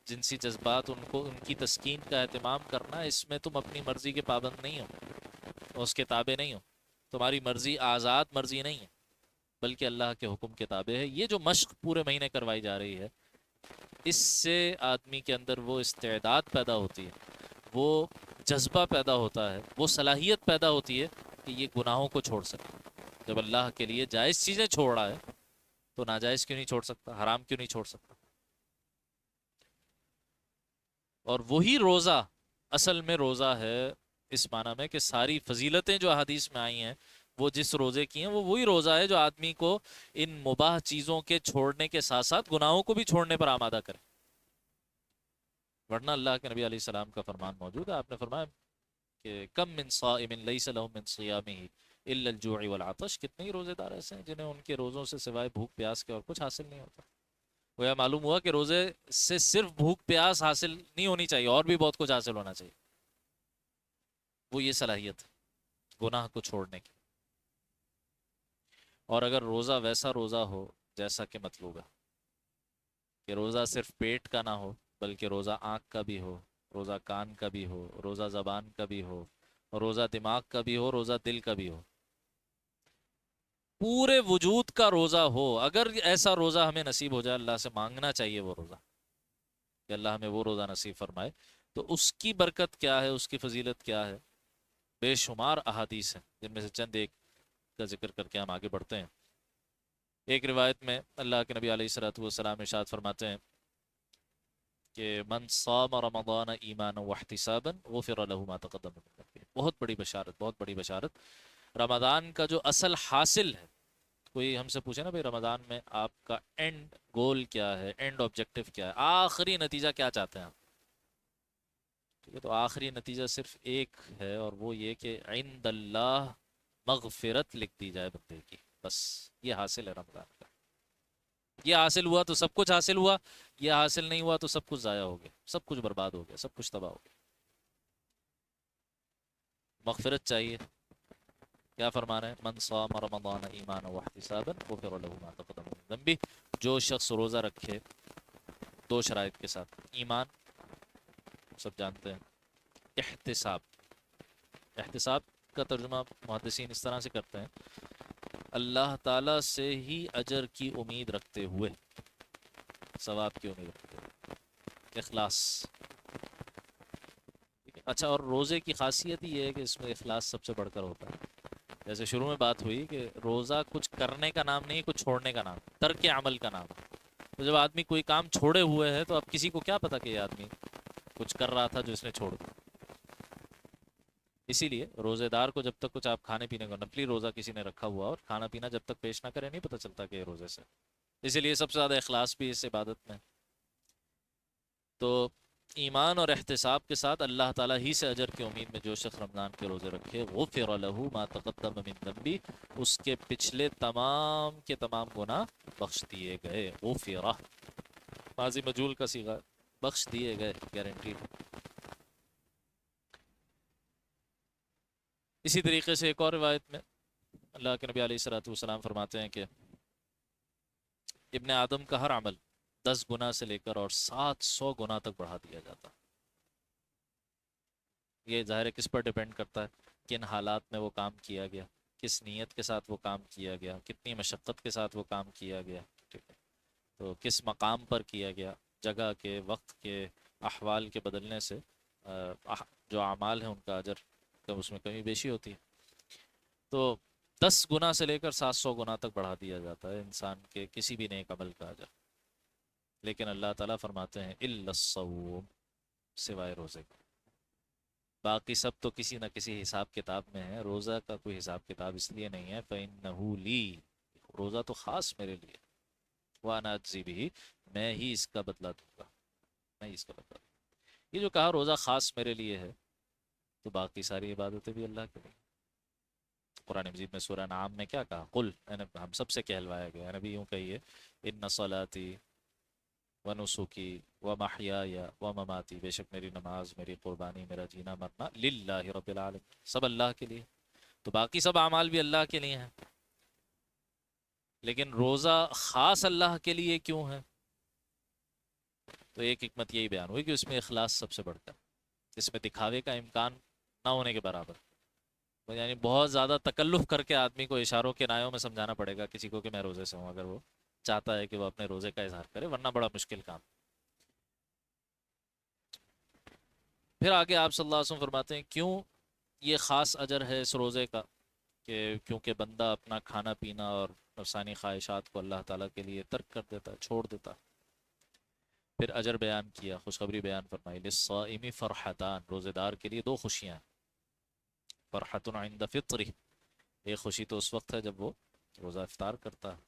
Speaker 1: جنسی جذبات ان کی تسکین کا اہتمام کرنا، اس میں تم اپنی مرضی کے پابند نہیں ہو، اس کے تابع نہیں ہو، تمہاری مرضی آزاد مرضی نہیں ہے بلکہ اللہ کے حکم کے تابع ہے۔ یہ جو مشق پورے مہینے کروائی جا رہی ہے، اس سے آدمی کے اندر وہ استعداد پیدا ہوتی ہے، وہ جذبہ پیدا ہوتا ہے، وہ صلاحیت پیدا ہوتی ہے کہ یہ گناہوں کو چھوڑ سکے۔ جب اللہ کے لیے جائز چیزیں چھوڑ رہا ہے تو ناجائز کیوں نہیں چھوڑ سکتا، حرام کیوں نہیں چھوڑ سکتا؟ اور وہی روزہ اصل میں روزہ ہے، اس معنی میں کہ ساری فضیلتیں جو حدیث میں آئی ہیں وہ جس روزے کی ہیں، وہ وہی روزہ ہے جو آدمی کو ان مباح چیزوں کے چھوڑنے کے ساتھ ساتھ گناہوں کو بھی چھوڑنے پر آمادہ کرے۔ ورنہ اللہ کے نبی علیہ السلام کا فرمان موجود ہے، آپ نے فرمایا کہ کم من صائم لیس له من صیامہ الا الجوع والعطش، کتنے ہی روزے دار ایسے ہیں جنہیں ان کے روزوں سے سوائے بھوک پیاس کے اور کچھ حاصل نہیں ہوتا۔ وہ معلوم ہوا کہ روزے سے صرف بھوک پیاس حاصل نہیں ہونی چاہیے، اور بھی بہت کچھ حاصل ہونا چاہیے۔ وہ یہ صلاحیت ہے گناہ کو چھوڑنے کی۔ اور اگر روزہ ویسا روزہ ہو جیسا کہ مطلوب ہے، کہ روزہ صرف پیٹ کا نہ ہو بلکہ روزہ آنکھ کا بھی ہو، روزہ کان کا بھی ہو، روزہ زبان کا بھی ہو، روزہ دماغ کا بھی ہو، روزہ دل کا بھی ہو، پورے وجود کا روزہ ہو، اگر ایسا روزہ ہمیں نصیب ہو جائے، اللہ سے مانگنا چاہیے وہ روزہ کہ اللہ ہمیں وہ روزہ نصیب فرمائے، تو اس کی برکت کیا ہے، اس کی فضیلت کیا ہے؟ بے شمار احادیث ہیں، جن میں سے چند ایک کا ذکر کر کے ہم آگے بڑھتے ہیں۔ ایک روایت میں اللہ کے نبی علیہ الصلوۃ والسلام ارشاد فرماتے ہیں کہ من صام رمضان ایمانا واحتسابا غفر له ما تقدم من ذنبه۔ بہت بڑی بشارت، بہت بڑی بشارت۔ رمضان کا جو اصل حاصل ہے، کوئی ہم سے پوچھے نا بھائی رمضان میں آپ کا اینڈ گول کیا ہے، اینڈ آبجیکٹو کیا ہے، آخری نتیجہ کیا چاہتے ہیں آپ؟ ٹھیک ہے، تو آخری نتیجہ صرف ایک ہے، اور وہ یہ کہ عند اللہ مغفرت لکھ دی جائے بندے کی، بس یہ حاصل ہے رمضان کا۔ یہ حاصل ہوا تو سب کچھ حاصل ہوا، یہ حاصل نہیں ہوا تو سب کچھ ضائع ہو گیا، سب کچھ برباد ہو گیا، سب کچھ تباہ ہو گیا۔ مغفرت چاہیے، کیا فرما رہے ہیں؟ من صام رمضان ایمانا واحتسابا غفر له ما تقدم من ذنبه۔ جو شخص روزہ رکھے دو شرائط کے ساتھ، ایمان سب جانتے ہیں، احتساب، احتساب کا ترجمہ محدثین اس طرح سے کرتے ہیں، اللہ تعالیٰ سے ہی اجر کی امید رکھتے ہوئے، ثواب کی امید رکھتے ہوئے، اخلاص۔ اچھا، اور روزے کی خاصیت یہ ہے کہ اس میں اخلاص سب سے بڑھ کر ہوتا ہے۔ جیسے شروع میں بات ہوئی کہ روزہ کچھ کرنے کا نام نہیں، کچھ چھوڑنے کا نام، ترک عمل کا نام ہے۔ تو جب آدمی کوئی کام چھوڑے ہوئے ہے تو اب کسی کو کیا پتا کہ یہ آدمی کچھ کر رہا تھا جو اس نے چھوڑ دیا۔ اسی لیے روزے دار کو جب تک کچھ آپ کھانے پینے کو، نفلی روزہ کسی نے رکھا ہوا اور کھانا پینا جب تک پیش نہ کرے، نہیں پتہ چلتا کہ یہ روزے سے۔ اسی لیے سب سے زیادہ اخلاص بھی اس عبادت میں۔ تو ایمان اور احتساب کے ساتھ اللہ تعالیٰ ہی سے اجر کی امید میں جو شخص رمضان کے روزے رکھے، غفر له ما تقدم من ذنبی، اس کے پچھلے تمام کے تمام گناہ بخش دیے گئے۔ غفرہ ماضی مجہول کا صیغہ ہے، بخش دیے گئے، گارنٹیڈ۔ اسی طریقے سے ایک اور روایت میں اللہ کے نبی علیہ الصلوۃ والسلام فرماتے ہیں کہ ابن آدم کا ہر عمل 10 گنا سے لے کر اور 700 گنا تک بڑھا دیا جاتا ہے۔ یہ ظاہر ہے کس پر ڈیپینڈ کرتا ہے، کن حالات میں وہ کام کیا گیا، کس نیت کے ساتھ وہ کام کیا گیا، کتنی مشقت کے ساتھ وہ کام کیا گیا، ٹھیک ہے، تو کس مقام پر کیا گیا، جگہ کے، وقت کے، احوال کے بدلنے سے جو اعمال ہیں ان کا اجر کب اس میں کمی بیشی ہوتی ہے۔ تو 10 گنا سے لے کر 700 گنا تک بڑھا دیا جاتا ہے انسان کے کسی بھی نیک عمل کا اجر۔ لیکن اللہ تعالیٰ فرماتے ہیں الا الصوم، سوائے روزے کے، باقی سب تو کسی نہ کسی حساب کتاب میں ہے، روزہ کا کوئی حساب کتاب اس لیے نہیں ہے فَإِنَّهُ لِي، روزہ تو خاص میرے لیے، وَأَنَا أَجْزِي بِهِ، میں ہی اس کا بدلہ دوں گا، میں ہی اس کا بدلہ دوں گا۔ یہ جو کہا روزہ خاص میرے لیے ہے، تو باقی ساری عبادتیں بھی اللہ کے لیے۔ قرآن مجید میں سورہ نعام میں کیا کہا؟ قل، ہم سب سے کہلوایا گیا نبی یوں کہیے، ان صلاتی ونسکی ومحیای ومماتی، بے شک میری نماز، میری قربانی، میرا جینا مرنا، للہ رب العالمین، سب اللہ کے لیے۔ تو باقی سب اعمال بھی اللہ کے لیے ہیں، لیکن روزہ خاص اللہ کے لیے کیوں ہے؟ تو ایک حکمت یہی بیان ہوئی کہ اس میں اخلاص سب سے بڑھ کر، اس میں دکھاوے کا امکان نہ ہونے کے برابر، یعنی بہت زیادہ تکلف کر کے آدمی کو اشاروں کے نایوں میں سمجھانا پڑے گا کسی کو کہ میں روزے سے ہوں، اگر وہ چاہتا ہے کہ وہ اپنے روزے کا اظہار کرے، ورنہ بڑا مشکل کام۔ پھر آگے آپ صلی اللہ علیہ وسلم فرماتے ہیں کیوں یہ خاص اجر ہے اس روزے کا، کہ کیونکہ بندہ اپنا کھانا پینا اور نفسانی خواہشات کو اللہ تعالیٰ کے لیے ترک کر دیتا ہے، چھوڑ دیتا ہے۔ پھر اجر بیان کیا، خوشخبری بیان فرمائی، للصائم فرحتان، روزے دار کے لیے 2 خوشیاں ہیں، فرحت عند فطرہ، ایک خوشی تو اس وقت ہے جب وہ روزہ افطار کرتا ہے،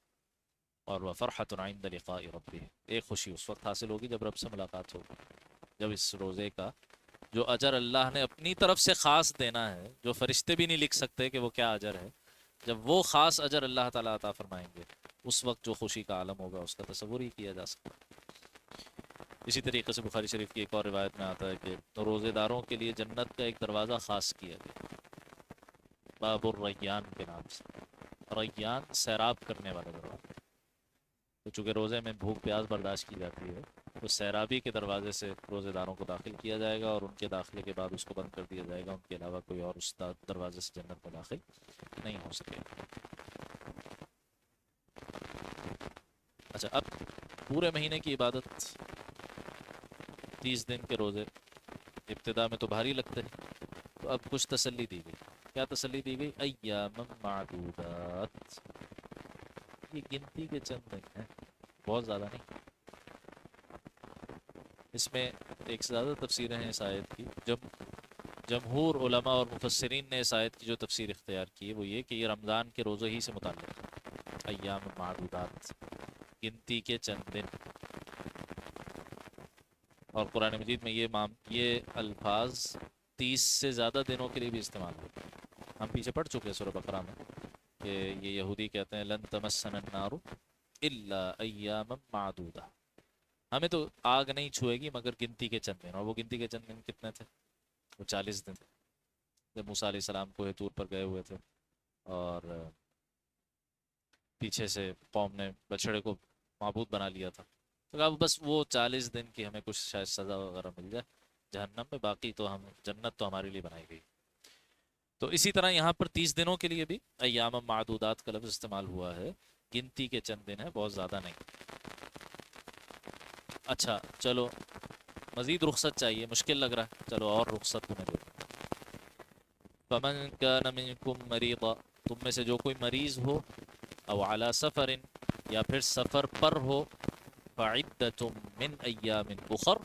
Speaker 1: اور وہ فرحت عند لقاء ربہ، ایک خوشی اس وقت حاصل ہوگی جب رب سے ملاقات ہوگی، جب اس روزے کا جو اجر اللہ نے اپنی طرف سے خاص دینا ہے، جو فرشتے بھی نہیں لکھ سکتے کہ وہ کیا اجر ہے، جب وہ خاص اجر اللہ تعالیٰ عطا فرمائیں گے، اس وقت جو خوشی کا عالم ہوگا اس کا تصور ہی کیا جا سکتا ہے۔ اسی طریقے سے بخاری شریف کی ایک اور روایت میں آتا ہے کہ روزے داروں کے لیے جنت کا ایک دروازہ خاص کیا گیا، باب الریان کے نام سے، ریان سیراب کرنے والا دروازہ، تو چونکہ روزے میں بھوک پیاس برداشت کی جاتی ہے، تو سیرابی کے دروازے سے روزے داروں کو داخل کیا جائے گا، اور ان کے داخلے کے بعد اس کو بند کر دیا جائے گا، ان کے علاوہ کوئی اور اس دروازے سے جنت میں داخل نہیں ہو سکے گا۔ اچھا، اب پورے مہینے کی عبادت 30 دن کے روزے ابتدا میں تو بھاری لگتے ہیں، تو اب کچھ تسلی دی گئی. کیا تسلی دی گئی؟ ایام معدودات، یہ گنتی کے چند دن ہیں، بہت زیادہ نہیں. اس میں ایک سے زیادہ تفسیریں ہیں اس آیت کی. جب جمہور علماء اور مفسرین نے اس آیت کی جو تفسیر اختیار کی ہے وہ یہ کہ یہ رمضان کے روزے ہی سے متعلق ہے. ایام معدودات، گنتی کے چند دن. اور قرآن مجید میں یہ الفاظ 30 سے زیادہ دنوں کے لیے بھی استعمال ہوتے ہیں. ہم پیچھے پڑھ چکے ہیں سورہ بقرہ میں کہ یہ یہودی کہتے ہیں لن تمسنا النار الا ایاما معدودہ، ہمیں تو آگ نہیں چھوئے گی مگر گنتی کے چند دن. اور وہ گنتی کے چند دن کتنے تھے؟ وہ 40 دن. جب موسیٰ علیہ السلام کوہ طور پر گئے ہوئے تھے اور پیچھے سے قوم نے بچڑے کو معبود بنا لیا تھا، تو کہا بس وہ 40 دن کی ہمیں کچھ شاید سزا وغیرہ مل جائے جہنم میں، باقی تو ہم جنت تو ہمارے لیے بنائی گئی. تو اسی طرح یہاں پر 30 دنوں کے لیے بھی ایام معدودات کا لفظ استعمال ہوا ہے. گنتی کے چند دن ہیں، بہت زیادہ نہیں. اچھا چلو مزید رخصت چاہیے، مشکل لگ رہا ہے، چلو اور رخصت تمہیں دے دیں. فمن کان منکم مریضا، تم میں سے جو کوئی مریض ہو، او علی سفر، یا پھر سفر پر ہو، فعدۃ من ایام اخر،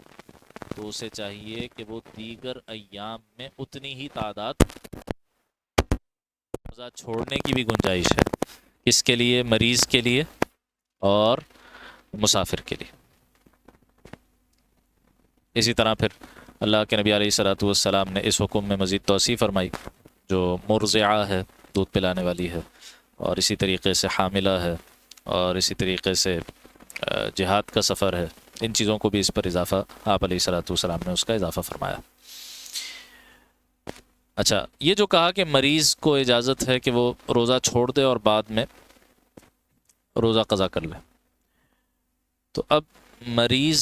Speaker 1: تو اسے چاہیے کہ وہ دیگر ایام میں اتنی ہی تعداد روزہ چھوڑنے کی بھی گنجائش ہے. کس کے لیے؟ مریض کے لیے اور مسافر کے لیے. اسی طرح پھر اللہ کے نبی علیہ الصلوۃ والسلام نے اس حکم میں مزید توسیع فرمائی. جو مرضعہ ہے، دودھ پلانے والی ہے، اور اسی طریقے سے حاملہ ہے، اور اسی طریقے سے جہاد کا سفر ہے، ان چیزوں کو بھی اس پر اضافہ آپ علیہ الصلوۃ والسلام نے اس کا اضافہ فرمایا. اچھا یہ جو کہا کہ مریض کو اجازت ہے کہ وہ روزہ چھوڑ دے اور بعد میں روزہ قضا کر لے، تو اب مریض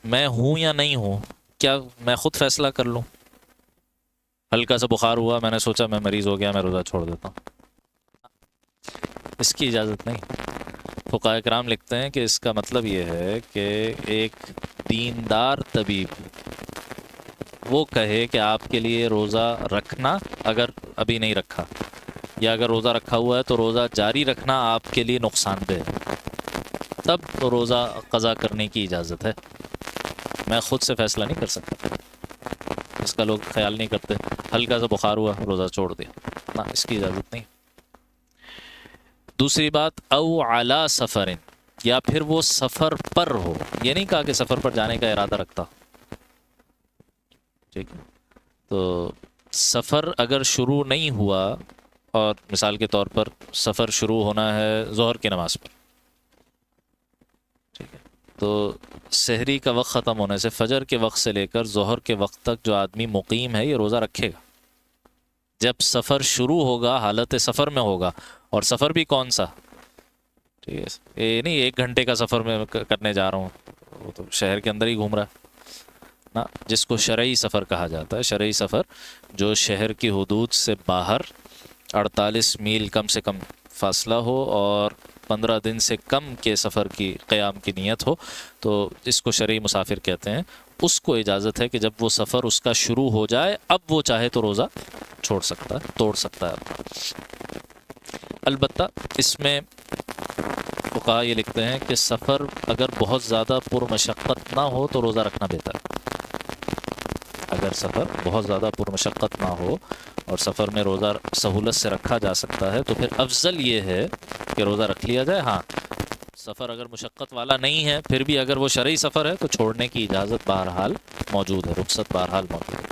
Speaker 1: میں ہوں یا نہیں ہوں، کیا میں خود فیصلہ کر لوں؟ ہلکا سا بخار ہوا، میں نے سوچا میں مریض ہو گیا، میں روزہ چھوڑ دیتا ہوں، اس کی اجازت نہیں. فقہاء کرام لکھتے ہیں کہ اس کا مطلب یہ ہے کہ ایک دیندار طبیب وہ کہے کہ آپ کے لیے روزہ رکھنا، اگر ابھی نہیں رکھا، یا اگر روزہ رکھا ہوا ہے تو روزہ جاری رکھنا آپ کے لیے نقصان دہ ہے، تب روزہ قضا کرنے کی اجازت ہے. میں خود سے فیصلہ نہیں کر سکتا، اس کا لوگ خیال نہیں کرتے. ہلکا سا بخار ہوا، روزہ چھوڑ دیا، نہ، اس کی اجازت نہیں. دوسری بات، او علی سفر، یا پھر وہ سفر پر ہو. یہ نہیں کہا کہ سفر پر جانے کا ارادہ رکھتا، ٹھیک ہے. تو سفر اگر شروع نہیں ہوا، اور مثال کے طور پر سفر شروع ہونا ہے ظہر کی نماز پر، ٹھیک ہے، تو سحری کا وقت ختم ہونے سے فجر کے وقت سے لے کر ظہر کے وقت تک جو آدمی مقیم ہے یہ روزہ رکھے گا. جب سفر شروع ہوگا حالت سفر میں ہوگا، اور سفر بھی کون سا، ٹھیک ہے، یہ نہیں 1 گھنٹے کا سفر میں کرنے جا رہا ہوں، وہ تو شہر کے اندر ہی گھوم رہا ہے نا، جس کو شرعی سفر کہا جاتا ہے. شرعی سفر جو شہر کی حدود سے باہر 48 میل کم سے کم فاصلہ ہو اور 15 دن سے کم کے سفر کی قیام کی نیت ہو، تو اس کو شرعی مسافر کہتے ہیں. اس کو اجازت ہے کہ جب وہ سفر اس کا شروع ہو جائے، اب وہ چاہے تو روزہ چھوڑ سکتا ہے، توڑ سکتا ہے. البتہ اس میں فقہاء یہ لکھتے ہیں کہ سفر اگر بہت زیادہ پرمشقت نہ ہو تو روزہ رکھنا بہتر ہے. اگر سفر بہت زیادہ پرمشقت نہ ہو اور سفر میں روزہ سہولت سے رکھا جا سکتا ہے تو پھر افضل یہ ہے کہ روزہ رکھ لیا جائے. ہاں سفر اگر مشقت والا نہیں ہے، پھر بھی اگر وہ شرعی سفر ہے تو چھوڑنے کی اجازت بہرحال موجود ہے، رخصت بہرحال موجود ہے.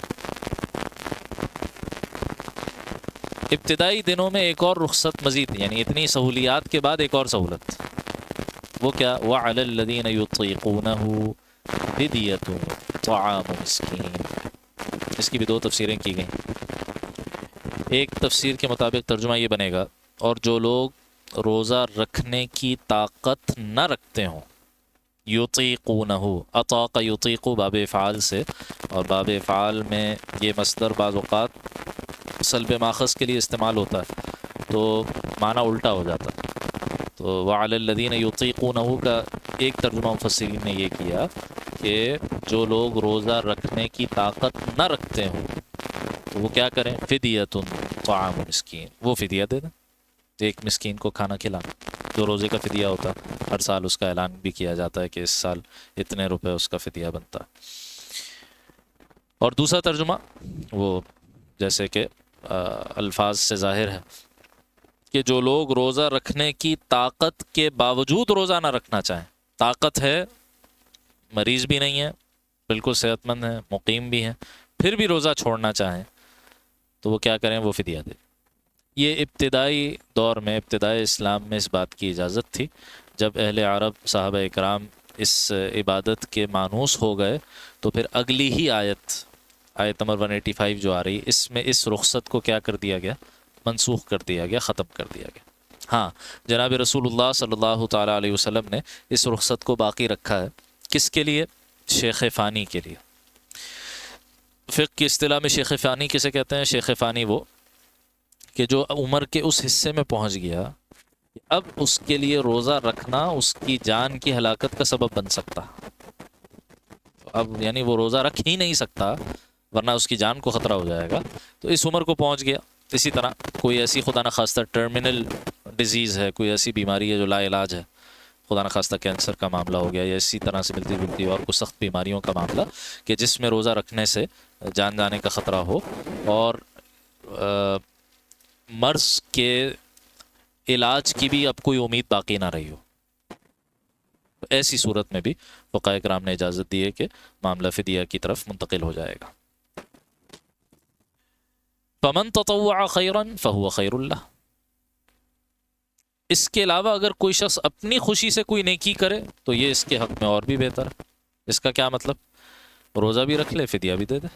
Speaker 1: ابتدائی دنوں میں ایک اور رخصت مزید، یعنی اتنی سہولیات کے بعد ایک اور سہولت، وہ کیا؟ وَعَلَى الَّذِينَ يُطِيقُونَهُ فِدْيَةٌ طَعَامُ مِسْكِينٍ. اس کی بھی 2 تفسیریں کی گئیں. ایک تفسیر کے مطابق ترجمہ یہ بنے گا، اور جو لوگ روزہ رکھنے کی طاقت نہ رکھتے ہوں، یطیقونہ، اطاق یطیق باب افعال سے، اور باب افعال میں یہ مصدر بعض اوقات سلب ماخذ کے لیے استعمال ہوتا ہے تو معنی الٹا ہو جاتا ہے. تو وعلی الذین یطیقونہ کا ایک ترجمہ مفسرین نے یہ کیا کہ جو لوگ روزہ رکھنے کی طاقت نہ رکھتے ہوں تو وہ کیا کریں، فدیۃ طعام مسکین، وہ فدیہ دے دیں، ایک مسکین کو کھانا کھلانا، جو روزے کا فدیہ ہوتا ہے، ہر سال اس کا اعلان بھی کیا جاتا ہے کہ اس سال اتنے روپے اس کا فدیہ بنتا ہے۔ اور دوسرا ترجمہ وہ جیسے کہ الفاظ سے ظاہر ہے کہ جو لوگ روزہ رکھنے کی طاقت کے باوجود روزہ نہ رکھنا چاہیں، طاقت ہے، مریض بھی نہیں ہے، بالکل صحت مند ہے، مقیم بھی ہیں، پھر بھی روزہ چھوڑنا چاہیں تو وہ کیا کریں، وہ فدیہ دیں۔ یہ ابتدائی دور میں، ابتدائی اسلام میں اس بات کی اجازت تھی۔ جب اہل عرب صحابہ اکرام اس عبادت کے مانوس ہو گئے تو پھر اگلی ہی آیت نمبر 185 جو آ رہی، اس میں اس رخصت کو کیا کر دیا گیا، منسوخ کر دیا گیا، ختم کر دیا گیا۔ ہاں، جناب رسول اللہ صلی اللہ تعالیٰ علیہ وسلم نے اس رخصت کو باقی رکھا ہے، کس کے لیے؟ شیخ فانی کے لیے۔ فقہ کی اصطلاح میں شیخ فانی کسے کہتے ہیں؟ شیخ فانی وہ کہ جو عمر کے اس حصے میں پہنچ گیا اب اس کے لیے روزہ رکھنا اس کی جان کی ہلاکت کا سبب بن سکتا، اب یعنی وہ روزہ رکھ ہی نہیں سکتا ورنہ اس کی جان کو خطرہ ہو جائے گا، تو اس عمر کو پہنچ گیا۔ اسی طرح کوئی ایسی خدا نخواستہ ٹرمینل ڈیزیز ہے، کوئی ایسی بیماری ہے جو لا علاج ہے، خدا نخواستہ کینسر کا معاملہ ہو گیا، یا اسی طرح سے ملتی جلتی اور کچھ سخت بیماریوں کا معاملہ کہ جس میں روزہ رکھنے سے جان جانے کا خطرہ ہو، اور مرض کے علاج کی بھی اب کوئی امید باقی نہ رہی ہو، ایسی صورت میں بھی فقہاء کرام نے اجازت دی ہے کہ معاملہ فدیہ کی طرف منتقل ہو جائے گا۔ فمن تطوع خیرا فہو خیر اللہ، اس کے علاوہ اگر کوئی شخص اپنی خوشی سے کوئی نیکی کرے تو یہ اس کے حق میں اور بھی بہتر ہے۔ اس کا کیا مطلب؟ روزہ بھی رکھ لے، فدیہ بھی دے دے،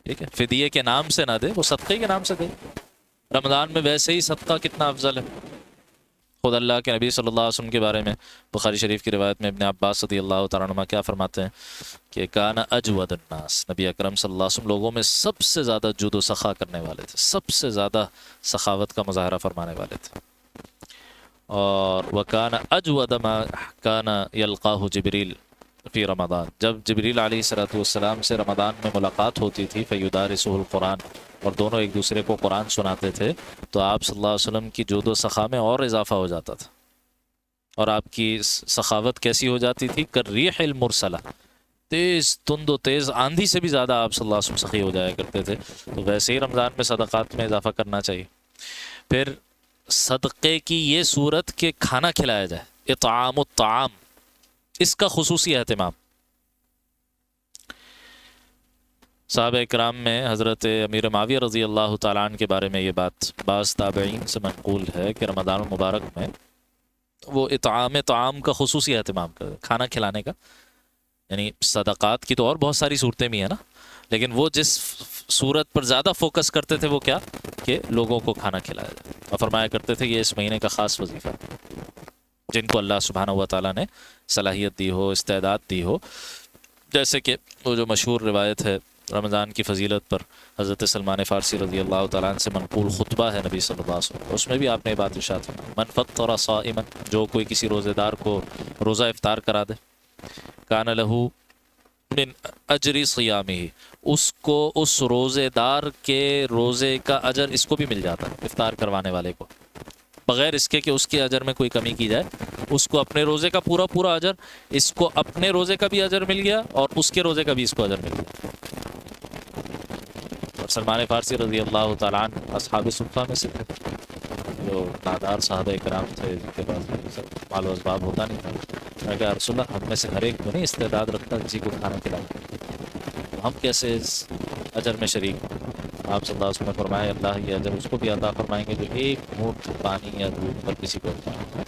Speaker 1: ٹھیک ہے، فدیے کے نام سے نہ دے، وہ صدقے کے نام سے دے۔ رمضان میں ویسے ہی صدقہ کتنا افضل ہے، خود اللہ کے نبی صلی اللہ علیہ وسلم کے بارے میں بخاری شریف کی روایت میں ابن عباس رضی اللہ تعالیٰ عنہ کیا فرماتے ہیں کہ کان اجود الناس، نبی اکرم صلی اللہ علیہ وسلم لوگوں میں سب سے زیادہ جود و سخا کرنے والے تھے، سب سے زیادہ سخاوت کا مظاہرہ فرمانے والے تھے۔ اور وَكَانَ أَجْوَدَ مَا كَانَ يَلْقَاهُ جبریل فی رمضان، جب جبریل علیہ السلام سے رمضان میں ملاقات ہوتی تھی، فَيُدَارِسُهُ الْقُرْآنَ، اور دونوں ایک دوسرے کو قرآن سناتے تھے، تو آپ صلی اللہ علیہ وسلم کی جود و سخا میں اور اضافہ ہو جاتا تھا، اور آپ کی سخاوت کیسی ہو جاتی تھی؟ کالریح المرسلہ، تیز تند و تیز آندھی سے بھی زیادہ آپ صلی اللہ علیہ وسلم سخی ہو جایا کرتے تھے۔ تو ویسے ہی رمضان میں صدقات میں اضافہ کرنا چاہیے۔ پھر صدقے کی یہ صورت کہ کھانا کھلایا جائے، اطعام الطعام، اس کا خصوصی اہتمام۔ صحابہ اکرام میں حضرت امیر معاویہ رضی اللہ تعالیٰ عنہ کے بارے میں یہ بات بعض تابعین سے منقول ہے کہ رمضان المبارک میں وہ اطعام طعام کا خصوصی اہتمام کرتے، کھانا کھلانے کا، یعنی صدقات کی تو اور بہت ساری صورتیں بھی ہیں نا، لیکن وہ جس صورت پر زیادہ فوکس کرتے تھے وہ کیا کہ لوگوں کو کھانا کھلایا جائے، اور فرمایا کرتے تھے یہ اس مہینے کا خاص وظیفہ ہے، جن کو اللہ سبحانہ و تعالیٰ نے صلاحیت دی ہو، استعداد دی ہو۔ جیسے کہ وہ جو مشہور روایت ہے رمضان کی فضیلت پر، حضرت سلمان فارسی رضی اللہ تعالیٰ عنہ سے منقول خطبہ ہے نبی صلی اللہ علیہ وسلم، اس میں بھی آپ نے بات ارشاد فرمائی، من فطر صائما، جو کوئی کسی روزے دار کو روزہ افطار کرا دے، کان لہو من اجر صیامہ، اس کو اس روزے دار کے روزے کا اجر اس کو بھی مل جاتا ہے، افطار کروانے والے کو، بغیر اس کے کہ اس کے اجر میں کوئی کمی کی جائے، اس کو اپنے روزے کا پورا پورا اجر، اس کو اپنے روزے کا بھی اجر مل گیا اور اس کے روزے کا بھی اس کو اجر مل گیا۔ اور سلمان فارسی رضی اللہ تعالیٰ عنہ اصحاب صفہ میں سے تھے، جو نادار صحابہ کرام تھے، جن کے پاس مال و اسباب ہوتا نہیں تھا۔ میں کہا رسول اللہ، ہم میں سے ہر ایک کو نہیں استعداد رکھتا کسی کو کھانا کھلانے، ہم کیسے اس اجر میں شریک ہوں؟ آپ صلی اللہ علیہ وسلم نے فرمایا اللہ یہ اجر اس کو بھی عطا فرمائیں گے جو ایک گھونٹ پانی یا دودھ پر کسی کو افطار،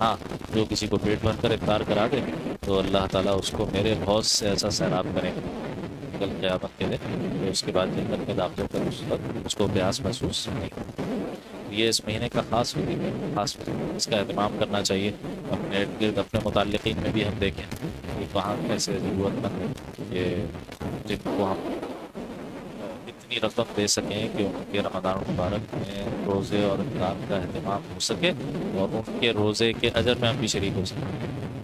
Speaker 1: ہاں جو کسی کو پیٹ بھر کر افطار کرا دے تو اللہ تعالیٰ اس کو میرے حوض سے ایسا سیراب کرے گا کل قیامت کے دن، تو اس کے بعد جنت میں داخل کر اس وقت اس کو پیاس محسوس نہیں ہوگی۔ یہ اس مہینے کا خاص وظیفہ ہے، خاص وظیفہ، اس کا اہتمام کرنا چاہیے۔ اپنے ارد گرد اپنے متعلقین میں بھی ہم دیکھیں کہ کہاں کیسے ضرورت مند ہے کہ جن کو ہم اتنی رقم دے سکیں کہ ان کے رمضان المبارک میں روزے اور افطار کا اہتمام ہو سکے اور ان کے روزے کے اجر میں ہم بھی شریک ہو سکیں۔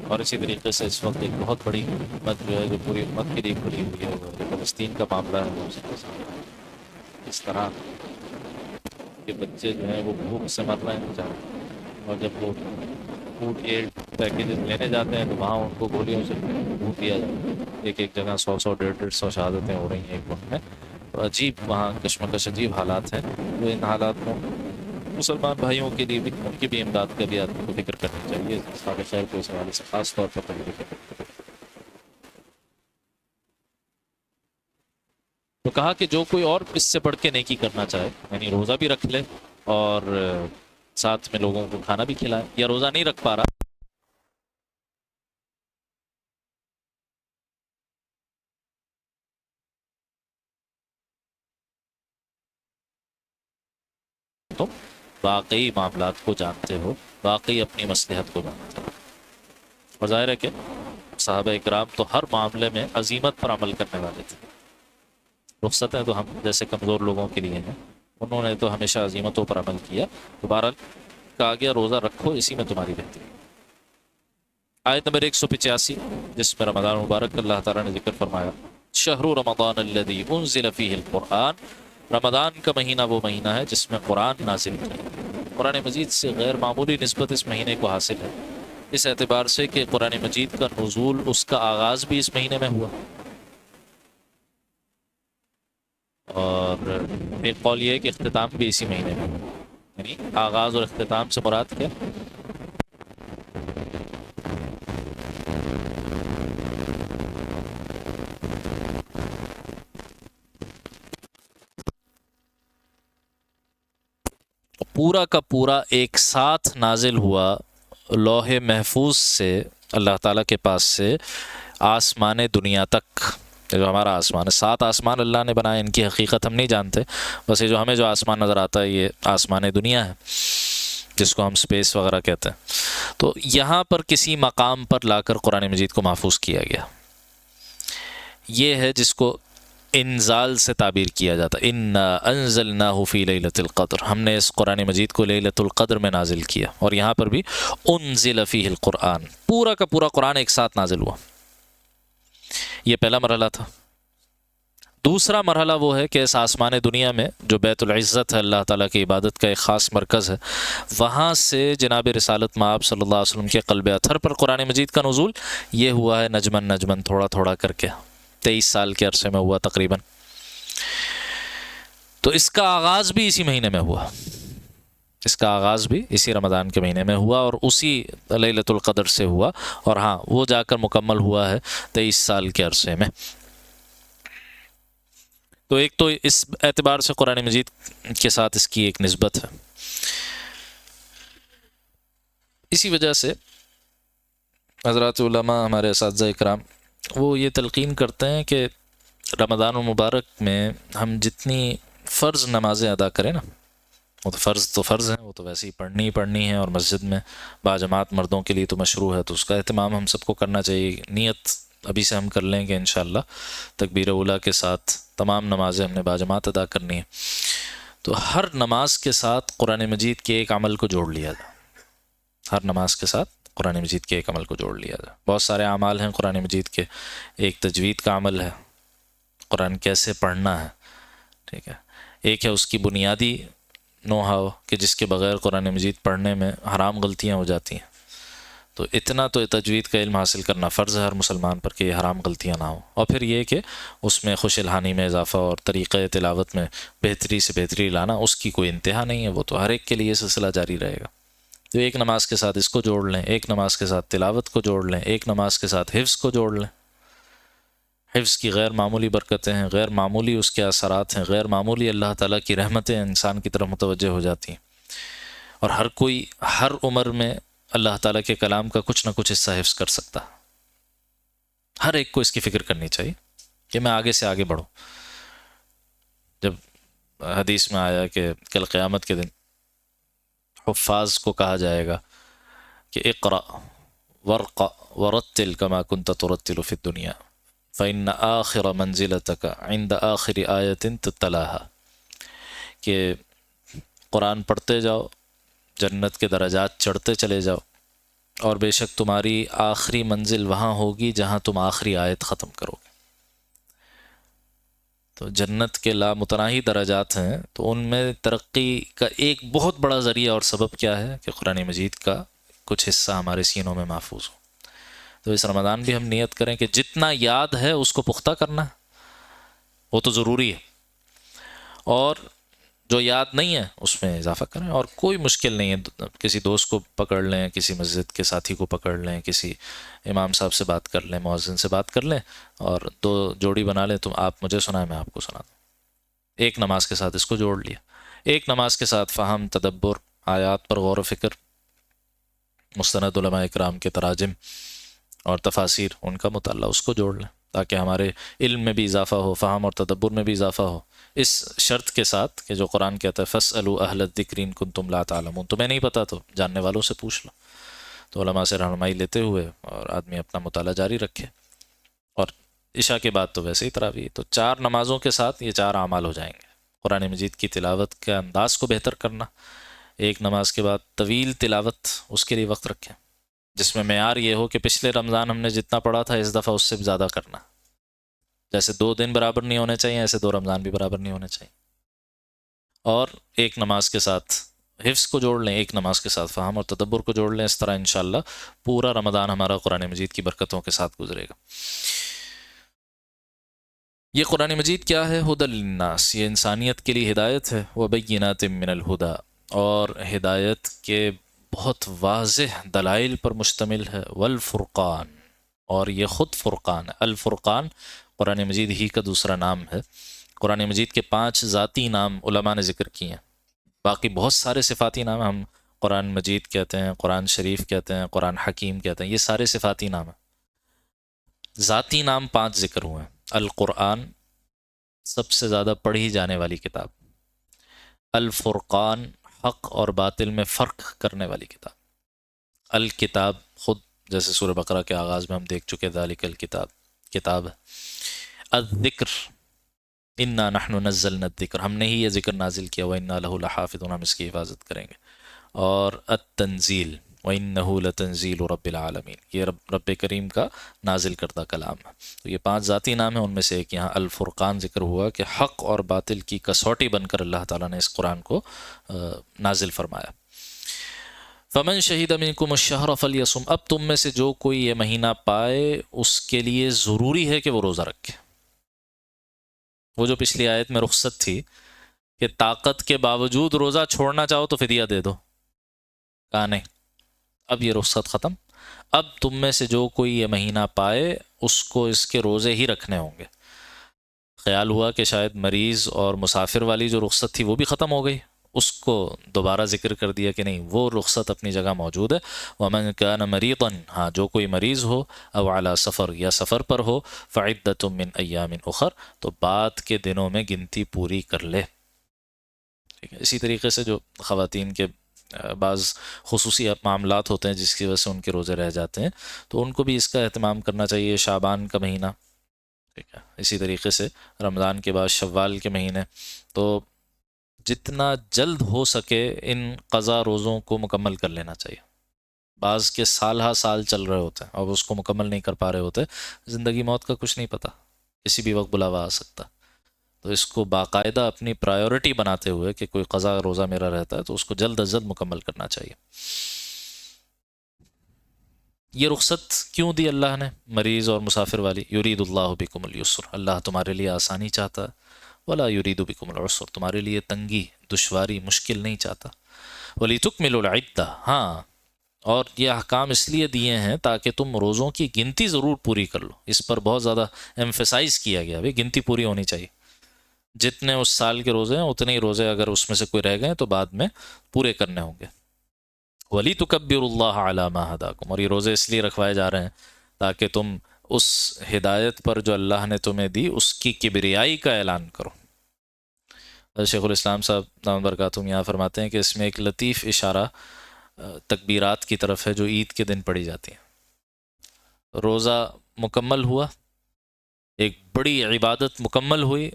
Speaker 1: اور اسی طریقے سے اس وقت ایک بہت بڑی امت جو ہے جو پوری امت کے لیے کھڑی ہوئی ہے، وہ جو فلسطین کا معاملہ ہے وہ اس کے سامنے اس طرح کہ بچے جو ہیں وہ بھوک سے مر رہے ہیں بیچارے، اور جب وہ فوڈ ایڈ پیکیجز لینے جاتے ہیں تو وہاں ان کو گولیوں سے بھون دیا جاتا ہے، ایک ایک جگہ 100 150 150 شہادتیں ہو رہی ہیں ایک وقت میں. تو عجیب وہاں کشمکش، عجیب حالات ہیں. تو ان حالات کو مسلمان بھائیوں کے لیے بھی ان کی بھی امداد کا بھی آدمی کو فکر کرنی چاہیے، صاحب خیر کو اس حوالے سے خاص طور پر فکر کرنی چاہیے. تو کہا کہ جو کوئی اور اس سے بڑھ کے نیکی کرنا چاہے، یعنی روزہ بھی رکھ لے اور ساتھ میں لوگوں کو کھانا بھی کھلائے، یا روزہ نہیں رکھ پا رہا تو واقعی معاملات کو جانتے ہو، واقعی اپنی مصلحت کو جانتے ہو. اور ظاہر ہے کہ صحابہ اکرام تو ہر معاملے میں عزیمت پر عمل کرنے والے تھے. رخصتیں تو ہم جیسے کمزور لوگوں کے لیے ہیں، انہوں نے تو ہمیشہ عزیمتوں پر عمل کیا. دوبارہ کہا گیا روزہ رکھو، اسی میں تمہاری بہتری. آیت نمبر 185 جس میں رمضان مبارک اللہ تعالیٰ نے ذکر فرمایا، شہر رمضان الذی انزل فیہ القرآن، رمضان کا مہینہ وہ مہینہ ہے جس میں قرآن نازل کیا. قرآن مجید سے غیر معمولی نسبت اس مہینے کو حاصل ہے، اس اعتبار سے کہ قرآن مجید کا نزول، اس کا آغاز بھی اس مہینے میں ہوا. اور ایک قول یہ ہے کہ اختتام بھی اسی مہینے میں ہوا. یعنی آغاز اور اختتام سے مراد کیا؟ پورا کا پورا ایک ساتھ نازل ہوا لوح محفوظ سے اللہ تعالیٰ کے پاس سے آسمان دنیا تک. جو ہمارا آسمان ہے، 7 آسمان اللہ نے بنائے، ان کی حقیقت ہم نہیں جانتے، بس یہ جو ہمیں جو آسمان نظر آتا ہے یہ آسمان دنیا ہے جس کو ہم سپیس وغیرہ کہتے ہیں. تو یہاں پر کسی مقام پر لا کر قرآن مجید کو محفوظ کیا گیا. یہ ہے جس کو انزال سے تعبیر کیا جاتا ہے. انا انزلناہ فی لیلۃ القدر، ہم نے اس قرآن مجید کو لیلۃ القدر میں نازل کیا. اور یہاں پر بھی انزل فیہ القرآن، پورا کا پورا قرآن ایک ساتھ نازل ہوا. یہ پہلا مرحلہ تھا. دوسرا مرحلہ وہ ہے کہ اس آسمان دنیا میں جو بیت العزت ہے، اللہ تعالیٰ کی عبادت کا ایک خاص مرکز ہے، وہاں سے جناب رسالت مآب صلی اللہ علیہ وسلم کے قلب اطہر پر قرآن مجید کا نزول یہ ہوا ہے نجمن نجمن، تھوڑا تھوڑا کر کے 23 سال کے عرصے میں ہوا تقریباً. تو اس کا آغاز بھی اسی مہینے میں ہوا، اس کا آغاز بھی اسی رمضان کے مہینے میں ہوا اور اسی لیلۃ القدر سے ہوا. اور ہاں وہ جا کر مکمل ہوا ہے 23 سال کے عرصے میں. تو ایک تو اس اعتبار سے قرآن مجید کے ساتھ اس کی ایک نسبت ہے. اسی وجہ سے حضرات علماء، ہمارے اساتذہ اکرام، وہ یہ تلقین کرتے ہیں کہ رمضان المبارک میں ہم جتنی فرض نمازیں ادا کریں نا، وہ تو فرض ہیں، وہ تو ویسے ہی پڑھنی ہی پڑھنی ہے، اور مسجد میں باجماعت مردوں کے لیے تو مشروع ہے، تو اس کا اہتمام ہم سب کو کرنا چاہیے. نیت ابھی سے ہم کر لیں کہ انشاءاللہ تکبیر اولیٰ کے ساتھ تمام نمازیں ہم نے باجماعت ادا کرنی ہے. تو ہر نماز کے ساتھ قرآن مجید کے ایک عمل کو جوڑ لیا جائے، ہر نماز کے ساتھ قرآن مجید کے ایک عمل کو جوڑ لیا جائے. بہت سارے اعمال ہیں قرآن مجید کے. ایک تجوید کا عمل ہے، قرآن کیسے پڑھنا ہے، ٹھیک ہے. ایک ہے اس کی بنیادی نو ہاؤ کہ جس کے بغیر قرآن مجید پڑھنے میں حرام غلطیاں ہو جاتی ہیں. تو اتنا تو تجوید کا علم حاصل کرنا فرض ہے ہر مسلمان پر کہ یہ حرام غلطیاں نہ ہوں. اور پھر یہ کہ اس میں خوش الحانی میں اضافہ اور طریقۂ تلاوت میں بہتری سے بہتری لانا، اس کی کوئی انتہا نہیں ہے، وہ تو ہر ایک کے لیے سلسلہ جاری رہے گا. تو ایک نماز کے ساتھ اس کو جوڑ لیں، ایک نماز کے ساتھ تلاوت کو جوڑ لیں، ایک نماز کے ساتھ حفظ کو جوڑ لیں. حفظ کی غیر معمولی برکتیں ہیں، غیر معمولی اس کے اثرات ہیں، غیر معمولی اللہ تعالیٰ کی رحمتیں انسان کی طرف متوجہ ہو جاتی ہیں. اور ہر کوئی ہر عمر میں اللہ تعالیٰ کے کلام کا کچھ نہ کچھ حصہ حفظ کر سکتا. ہر ایک کو اس کی فکر کرنی چاہیے کہ میں آگے سے آگے بڑھوں. جب حدیث میں آیا کہ کل قیامت کے دن حفاظ کو کہا جائے گا کہ اقرأ ورقا ورتل كما كنت ترتل في الدنيا فإن آخر منزلتك عند آخر آية تتلاها، کہ قرآن پڑھتے جاؤ، جنت کے درجات چڑھتے چلے جاؤ، اور بے شک تمہاری آخری منزل وہاں ہوگی جہاں تم آخری آیت ختم کرو گے۔ تو جنت کے لامتناہی درجات ہیں، تو ان میں ترقی کا ایک بہت بڑا ذریعہ اور سبب کیا ہے کہ قرآن مجید کا کچھ حصہ ہمارے سینوں میں محفوظ ہو۔ تو اس رمضان بھی ہم نیت کریں کہ جتنا یاد ہے اس کو پختہ کرنا ہے، وہ تو ضروری ہے، اور جو یاد نہیں ہے اس میں اضافہ کریں، اور کوئی مشکل نہیں ہے، کسی دوست کو پکڑ لیں، کسی مسجد کے ساتھی کو پکڑ لیں، کسی امام صاحب سے بات کر لیں، مؤذن سے بات کر لیں، اور دو جوڑی بنا لیں، تم آپ مجھے سنائیں میں آپ کو سنا دوں، ایک نماز کے ساتھ اس کو جوڑ لیا، ایک نماز کے ساتھ فہم، تدبر، آیات پر غور و فکر، مستند علماء اکرام کے تراجم اور تفاسیر، ان کا مطالعہ، اس کو جوڑ لیں تاکہ ہمارے علم میں بھی اضافہ ہو، فہم اور تدبر میں بھی اضافہ ہو، اس شرط کے ساتھ کہ جو قرآن کہتا ہے فَاسْأَلُوا أَهْلَ الذِّكْرِ إِن كُنتُمْ لَا تَعْلَمُونَ، تمہیں نہیں پتہ تو جاننے والوں سے پوچھ لو۔ تو علماء سے رہنمائی لیتے ہوئے اور آدمی اپنا مطالعہ جاری رکھے، اور عشاء کے بعد تو ویسے ہی تراویح، تو 4 نمازوں کے ساتھ یہ 4 اعمال ہو جائیں گے۔ قرآن مجید کی تلاوت کے انداز کو بہتر کرنا، ایک نماز کے بعد طویل تلاوت، اس کے لیے وقت رکھیں، جس میں معیار یہ ہو کہ پچھلے رمضان ہم نے جتنا پڑھا تھا اس دفعہ اس سے زیادہ کرنا، جیسے 2 دن برابر نہیں ہونے چاہیے، ایسے 2 رمضان بھی برابر نہیں ہونے چاہیے، اور ایک نماز کے ساتھ حفظ کو جوڑ لیں، ایک نماز کے ساتھ فہم اور تدبر کو جوڑ لیں، اس طرح انشاءاللہ پورا رمضان ہمارا قرآن مجید کی برکتوں کے ساتھ گزرے گا۔ یہ قرآن مجید کیا ہے؟ ھدی للناس، یہ انسانیت کے لیے ہدایت ہے، وبینات من الہدی، اور ہدایت کے بہت واضح دلائل پر مشتمل ہے، والفرقان، اور یہ خود فرقان ہے۔ الفرقان قرآن مجید ہی کا دوسرا نام ہے۔ قرآن مجید کے 5 ذاتی نام علماء نے ذکر کیے ہیں، باقی بہت سارے صفاتی نام ہیں، ہم قرآن مجید کہتے ہیں، قرآن شریف کہتے ہیں، قرآن حکیم کہتے ہیں، یہ سارے صفاتی نام ہیں۔ ذاتی نام 5 ذکر ہوئے ہیں: القرآن، سب سے زیادہ پڑھی جانے والی کتاب، الفرقان، حق اور باطل میں فرق کرنے والی کتاب، الکتاب، خود جیسے سورہ بقرہ کے آغاز میں ہم دیکھ چکے، ذالک الکتاب، کتاب ہے، الذکر، انا نحن نزلنا الذکر، ہم نے ہی یہ ذکر نازل کیا، وَإِنَّا لَهُ لَحَافِظُونَ، ہم اس کی حفاظت کریں گے، اور التنزیل، وَإِنَّهُ لَتَنزِيلُ رَبِّ الْعَالَمِينَ، یہ رب کریم کا نازل کردہ کلام ہے۔ تو یہ 5 ذاتی نام ہیں، ان میں سے ایک یہاں الفرقان ذکر ہوا کہ حق اور باطل کی کسوٹی بن کر اللہ تعالیٰ نے اس قرآن کو نازل فرمایا۔ فمن شہید منکم الشہر فلیصم، اب تم میں سے جو کوئی یہ مہینہ پائے اس کے لیے ضروری ہے کہ وہ روزہ رکھے۔ وہ جو پچھلی آیت میں رخصت تھی کہ طاقت کے باوجود روزہ چھوڑنا چاہو تو فدیہ دے دو، کہا نہیں، اب یہ رخصت ختم، اب تم میں سے جو کوئی یہ مہینہ پائے اس کو اس کے روزے ہی رکھنے ہوں گے۔ خیال ہوا کہ شاید مریض اور مسافر والی جو رخصت تھی وہ بھی ختم ہو گئی، اس کو دوبارہ ذکر کر دیا کہ نہیں، وہ رخصت اپنی جگہ موجود ہے۔ وَمَنْ كَانَ مَرِيضًا، ہاں جو کوئی مریض ہو، او علی سفر، یا سفر پر ہو، فَعِدَّةٌ مِّنْ أَيَّامٍ أُخَرَ، تو بعد کے دنوں میں گنتی پوری کر لے۔ ٹھیک ہے، اسی طریقے سے جو خواتین کے بعض خصوصی معاملات ہوتے ہیں جس کی وجہ سے ان کے روزے رہ جاتے ہیں، تو ان کو بھی اس کا اہتمام کرنا چاہیے۔ شعبان کا مہینہ، ٹھیک ہے، اسی طریقے سے رمضان کے بعد شوال کے مہینے، تو جتنا جلد ہو سکے ان قضا روزوں کو مکمل کر لینا چاہیے۔ بعض کے سال ہا سال چل رہے ہوتے ہیں اور اس کو مکمل نہیں کر پا رہے ہوتے، زندگی موت کا کچھ نہیں پتہ، کسی بھی وقت بلاوا آ سکتا، تو اس کو باقاعدہ اپنی پرائیورٹی بناتے ہوئے کہ کوئی قضا روزہ میرا رہتا ہے تو اس کو جلد از جلد مکمل کرنا چاہیے۔ یہ رخصت کیوں دی اللہ نے مریض اور مسافر والی؟ یرید اللہ بکم اليسر، اللہ تمہارے لیے آسانی چاہتا ہے، ولا یرید بکم العسر، تمہارے لیے تنگی، دشواری، مشکل نہیں چاہتا۔ ولیتکملوا العدہ، ہاں، اور یہ احکام اس لیے دیے ہیں تاکہ تم روزوں کی گنتی ضرور پوری کر لو، اس پر بہت زیادہ ایمفیسائز کیا گیا، بھئی گنتی پوری ہونی چاہیے، جتنے اس سال کے روزے ہیں اتنے ہی روزے اگر اس میں سے کوئی رہ گئے تو بعد میں پورے کرنے ہوں گے۔ وَلِتُكَبِّرُوا اللَّهَ عَلَى مَا هَدَاكُمْ، اور یہ روزے اس لیے رکھوائے جا رہے ہیں تاکہ تم اس ہدایت پر جو اللہ نے تمہیں دی اس کی کبریائی کا اعلان کرو۔ شیخ الاسلام صاحب دامت برکاتہم یہاں فرماتے ہیں کہ اس میں ایک لطیف اشارہ تکبیرات کی طرف ہے جو عید کے دن پڑھی جاتی ہیں۔ روزہ مکمل ہوا، ایک بڑی عبادت مکمل ہوئی،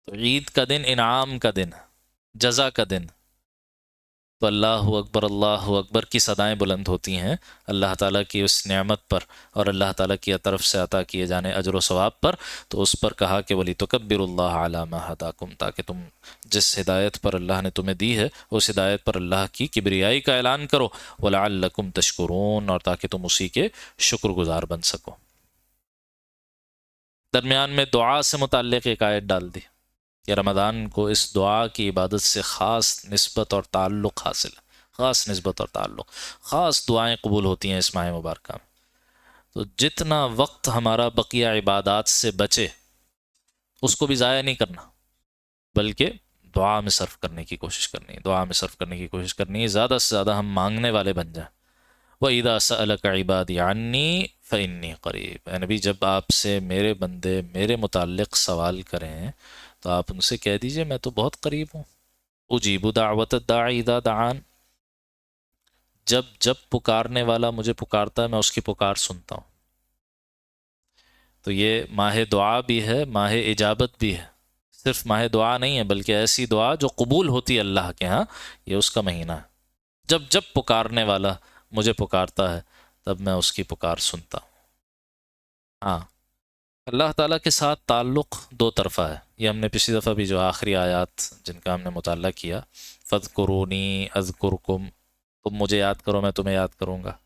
Speaker 1: تو عید کا دن انعام کا دن، جزا کا دن، تو اللہ اکبر کی صدائیں بلند ہوتی ہیں اللہ تعالیٰ کی اس نعمت پر اور اللہ تعالیٰ کی طرف سے عطا کیے جانے اجر و ثواب پر. تو اس پر کہا کہ ولی تکبر اللہ علی ما ہداکم، تاکہ تم جس ہدایت پر اللہ نے تمہیں دی ہے اس ہدایت پر اللہ کی کبریائی کا اعلان کرو، ولعلکم تشکرون، اور تاکہ تم اسی کے شکر گزار بن سکو. درمیان میں دعا سے متعلق ایک آیت ڈال دی کہ رمضان کو اس دعا کی عبادت سے خاص نسبت اور تعلق حاصل ہے، خاص نسبت اور تعلق، خاص دعائیں قبول ہوتی ہیں اس ماہ مبارکہ میں. تو جتنا وقت ہمارا بقیہ عبادات سے بچے اس کو بھی ضائع نہیں کرنا، بلکہ دعا میں صرف کرنے کی کوشش کرنی ہے، دعا میں صرف کرنے کی کوشش کرنی ہے، زیادہ سے زیادہ ہم مانگنے والے بن جائیں. وَإِذَا سَأَلَكَ عِبَادِي عَنِّي فَإِنِّي قَرِيبٌ، اے نبی جب آپ سے میرے بندے میرے متعلق سوال کریں تو آپ ان سے کہہ دیجئے میں تو بہت قریب ہوں. اجیب دعوت الداعی اذا دعان، جب جب پکارنے والا مجھے پکارتا ہے میں اس کی پکار سنتا ہوں. تو یہ ماہ دعا بھی ہے، ماہ اجابت بھی ہے، صرف ماہ دعا نہیں ہے بلکہ ایسی دعا جو قبول ہوتی ہے اللہ کے ہاں، یہ اس کا مہینہ ہے. جب جب پکارنے والا مجھے پکارتا ہے تب میں اس کی پکار سنتا ہوں. ہاں، اللہ تعالیٰ کے ساتھ تعلق دو طرفہ ہے. یہ ہم نے پچھلی دفعہ بھی جو آخری آیات جن کا ہم نے مطالعہ کیا، فَاذْكُرُونِي أَذْكُرْكُمْ، تم مجھے یاد کرو میں تمہیں یاد کروں گا.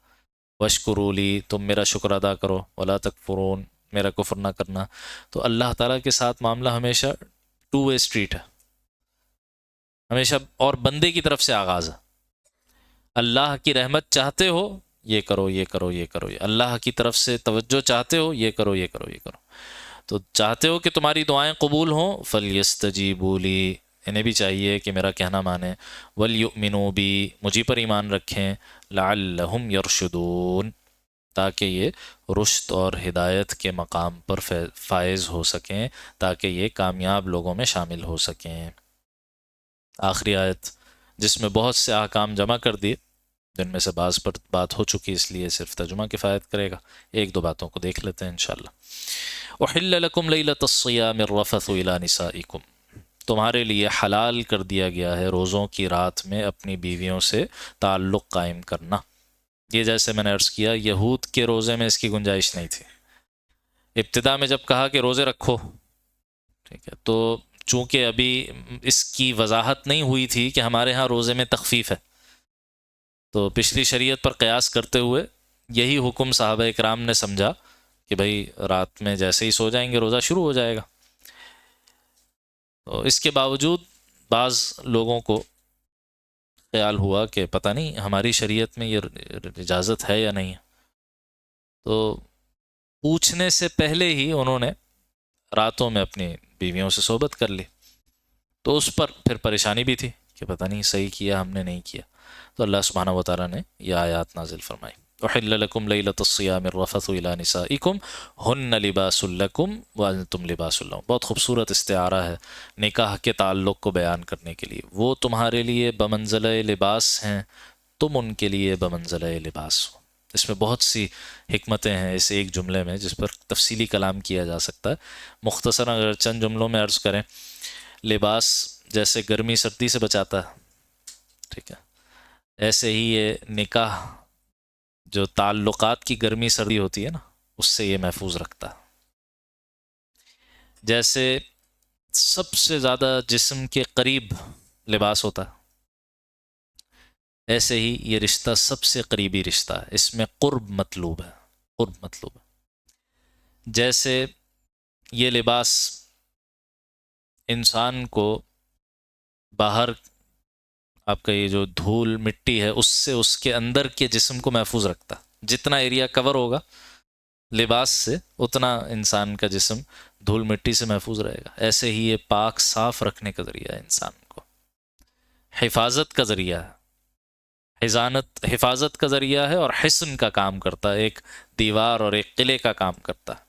Speaker 1: وَاشْكُرُوا لِي، تم میرا شکر ادا کرو. وَلَا تَكْفُرُونَ، میرا کفر نہ کرنا. تو اللہ تعالیٰ کے ساتھ معاملہ ہمیشہ ٹو وے اسٹریٹ ہے، ہمیشہ اور بندے کی طرف سے آغاز ہے. اللہ کی رحمت چاہتے ہو یہ کرو یہ کرو یہ کرو، یہ اللہ کی طرف سے توجہ چاہتے ہو یہ کرو یہ کرو یہ کرو. تو چاہتے ہو کہ تمہاری دعائیں قبول ہوں، فَلْيَسْتَجِيبُوا لِي، انہیں بھی چاہیے کہ میرا کہنا مانیں. وَلْيُؤْمِنُوا بِي، مجھے پر ایمان رکھیں. لَعَلَّهُمْ يَرْشُدُونَ، تاکہ یہ رشد اور ہدایت کے مقام پر فائز ہو سکیں، تاکہ یہ کامیاب لوگوں میں شامل ہو سکیں. آخری آیت جس میں بہت سے احکام جمع کر دیے، جن میں سے بعض پر بات ہو چکی اس لیے صرف ترجمہ کفایت کرے گا. ایک دو باتوں کو دیکھ لیتے ہیں انشاءاللہ. احل لکم لیلۃ الصیام الرفث الی نسائکم، تمہارے لیے حلال کر دیا گیا ہے روزوں کی رات میں اپنی بیویوں سے تعلق قائم کرنا. یہ جیسے میں نے عرض کیا یہود کے روزے میں اس کی گنجائش نہیں تھی. ابتدا میں جب کہا کہ روزے رکھو، ٹھیک ہے، تو چونکہ ابھی اس کی وضاحت نہیں ہوئی تھی کہ ہمارے ہاں روزے میں تخفیف ہے، تو پچھلی شریعت پر قیاس کرتے ہوئے یہی حکم صحابہ اکرام نے سمجھا کہ بھائی رات میں جیسے ہی سو جائیں گے روزہ شروع ہو جائے گا. تو اس کے باوجود بعض لوگوں کو خیال ہوا کہ پتہ نہیں ہماری شریعت میں یہ اجازت ہے یا نہیں ہے، تو پوچھنے سے پہلے ہی انہوں نے راتوں میں اپنی بیویوں سے صحبت کر لی. تو اس پر پھر پریشانی بھی تھی کہ پتہ نہیں صحیح کیا ہم نے نہیں کیا. تو اللہ سبحانہ و تعالیٰ نے یہ آیات نازل فرمائی. احل لکم لیلۃ الصیام الرفث الی نسائکم ہن لباس لکم وانتم لباس لہم. بہت خوبصورت استعارہ ہے نکاح کے تعلق کو بیان کرنے کے لیے. وہ تمہارے لیے بمنزلہ لباس ہیں، تم ان کے لیے بمنزلہ لباس ہو. اس میں بہت سی حکمتیں ہیں اس ایک جملے میں جس پر تفصیلی کلام کیا جا سکتا ہے. مختصراً اگر چند جملوں میں عرض کریں، لباس جیسے گرمی سردی سے بچاتا ہے، ٹھیک ہے، ایسے ہی یہ نکاح جو تعلقات کی گرمی سردی ہوتی ہے نا اس سے یہ محفوظ رکھتا ہے. جیسے سب سے زیادہ جسم کے قریب لباس ہوتا ہے، ایسے ہی یہ رشتہ سب سے قریبی رشتہ ہے، اس میں قرب مطلوب ہے، قرب مطلوب ہے. جیسے یہ لباس انسان کو باہر آپ کا یہ جو دھول مٹی ہے اس سے اس کے اندر کے جسم کو محفوظ رکھتا، جتنا ایریا کور ہوگا لباس سے اتنا انسان کا جسم دھول مٹی سے محفوظ رہے گا. ایسے ہی یہ پاک صاف رکھنے کا ذریعہ ہے، انسان کو حفاظت کا ذریعہ ہے، حفاظت کا ذریعہ ہے اور حصن کا کام کرتا ہے، ایک دیوار اور ایک قلعے کا کام کرتا ہے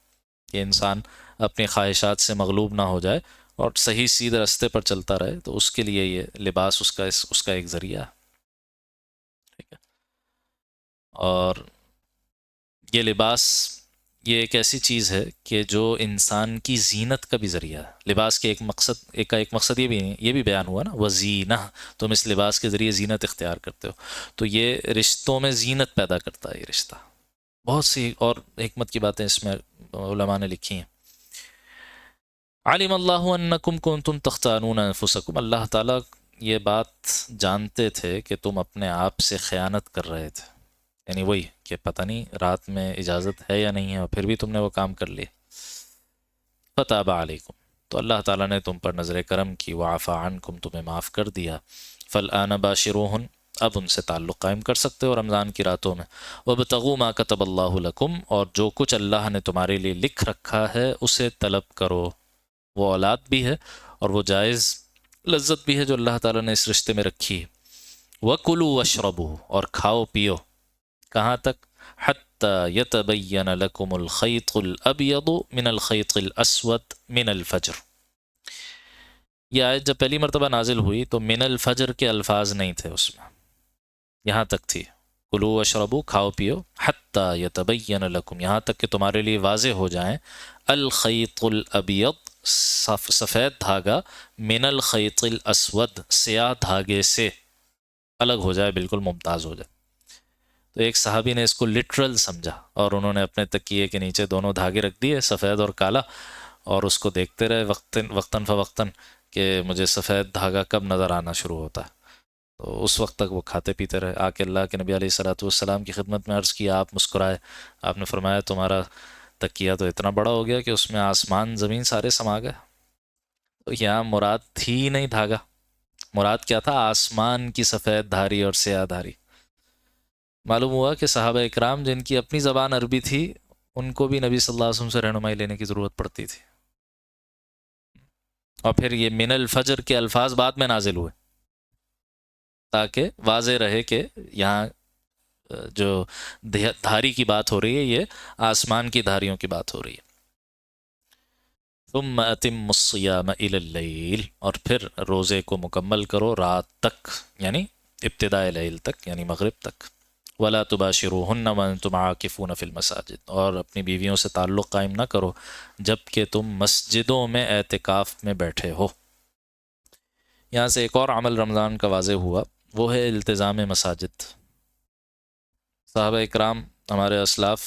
Speaker 1: کہ انسان اپنی خواہشات سے مغلوب نہ ہو جائے اور صحیح سیدھے راستے پر چلتا رہے. تو اس کے لیے یہ لباس اس کا ایک ذریعہ ہے، ٹھیک ہے. اور یہ لباس یہ ایک ایسی چیز ہے کہ جو انسان کی زینت کا بھی ذریعہ ہے۔ لباس کے ایک مقصد یہ بھی بیان ہوا نا، وزینہ، تم اس لباس کے ذریعے زینت اختیار کرتے ہو، تو یہ رشتوں میں زینت پیدا کرتا ہے یہ رشتہ۔ بہت سی اور حکمت کی باتیں اس میں علماء نے لکھی ہیں۔ علم اللہ انکم کنتم تختانون انفسکم، اللہ تعالیٰ یہ بات جانتے تھے کہ تم اپنے آپ سے خیانت کر رہے تھے، یعنی وہی کہ پتہ نہیں رات میں اجازت ہے یا نہیں ہے، اور پھر بھی تم نے وہ کام کر لیے۔ فتاب علیکم، تو اللہ تعالیٰ نے تم پر نظر کرم کی، وعفا عنکم، تمہیں معاف کر دیا۔ فالآن باشروہن، اب ان سے تعلق قائم کر سکتے ہو رمضان کی راتوں میں۔ وابتغوا ما کتب اللہ لکم، اور جو کچھ اللہ نے تمہارے لیے لکھ رکھا ہے اسے طلب کرو، وہ اولاد بھی ہے اور وہ جائز لذت بھی ہے جو اللہ تعالیٰ نے اس رشتے میں رکھی ہے۔ وَكُلُوا وَاشْرَبُوا، اور کھاؤ پیو، کہاں تک؟ حَتَّى يَتَبَيَّنَ لَكُمُ الْخَيْطُ الْأَبْيَضُ مِنَ الْخَيْطِ الْأَسْوَدِ مِنَ الْفَجْرِ۔ یہ آیت جب پہلی مرتبہ نازل ہوئی تو من الفجر کے الفاظ نہیں تھے اس میں، یہاں تک تھی کلوا واشربوا، کھاؤ پیو، حتیٰ یتبین لکم، یہاں تک کہ تمہارے لیے واضح ہو جائیں، الخیط الابیض، سفید دھاگا، من الخیط الاسود، سیاہ دھاگے سے الگ ہو جائے، بالکل ممتاز ہو جائے۔ تو ایک صحابی نے اس کو لٹرل سمجھا اور انہوں نے اپنے تکیے کے نیچے دونوں دھاگے رکھ دیے، سفید اور کالا، اور اس کو دیکھتے رہے وقتاً فوقتاً کہ مجھے سفید دھاگا کب نظر آنا شروع ہوتا ہے۔ تو اس وقت تک وہ کھاتے پیتے رہے۔ آ کے اللہ کے نبی علیہ الصلوۃ والسلام کی خدمت میں عرض کیا، آپ مسکرائے، آپ نے فرمایا تمہارا تکیہ تو اتنا بڑا ہو گیا کہ اس میں آسمان زمین سارے سما گئے۔ تو یہاں مراد تھی نہیں دھاگا، مراد کیا تھا؟ آسمان کی سفید دھاری اور سیاہ دھاری۔ معلوم ہوا کہ صحابہ اکرام جن کی اپنی زبان عربی تھی ان کو بھی نبی صلی اللہ علیہ وسلم سے رہنمائی لینے کی ضرورت پڑتی تھی، اور پھر یہ من الفجر کے الفاظ بعد میں نازل ہوئے تاکہ واضح رہے کہ یہاں جو دھاری کی بات ہو رہی ہے یہ آسمان کی دھاریوں کی بات ہو رہی ہے۔ ثم اتم الصیام الی اللیل، اور پھر روزے کو مکمل کرو رات تک، یعنی ابتداء لیل تک، یعنی مغرب تک۔ ولا تباشروہن وانتم عاکفون فی المساجد، اور اپنی بیویوں سے تعلق قائم نہ کرو جب کہ تم مسجدوں میں اعتکاف میں بیٹھے ہو۔ یہاں سے ایک اور عمل رمضان کا واضح ہوا، وہ ہے التزام مساجد۔ صحابہ اکرام، ہمارے اسلاف،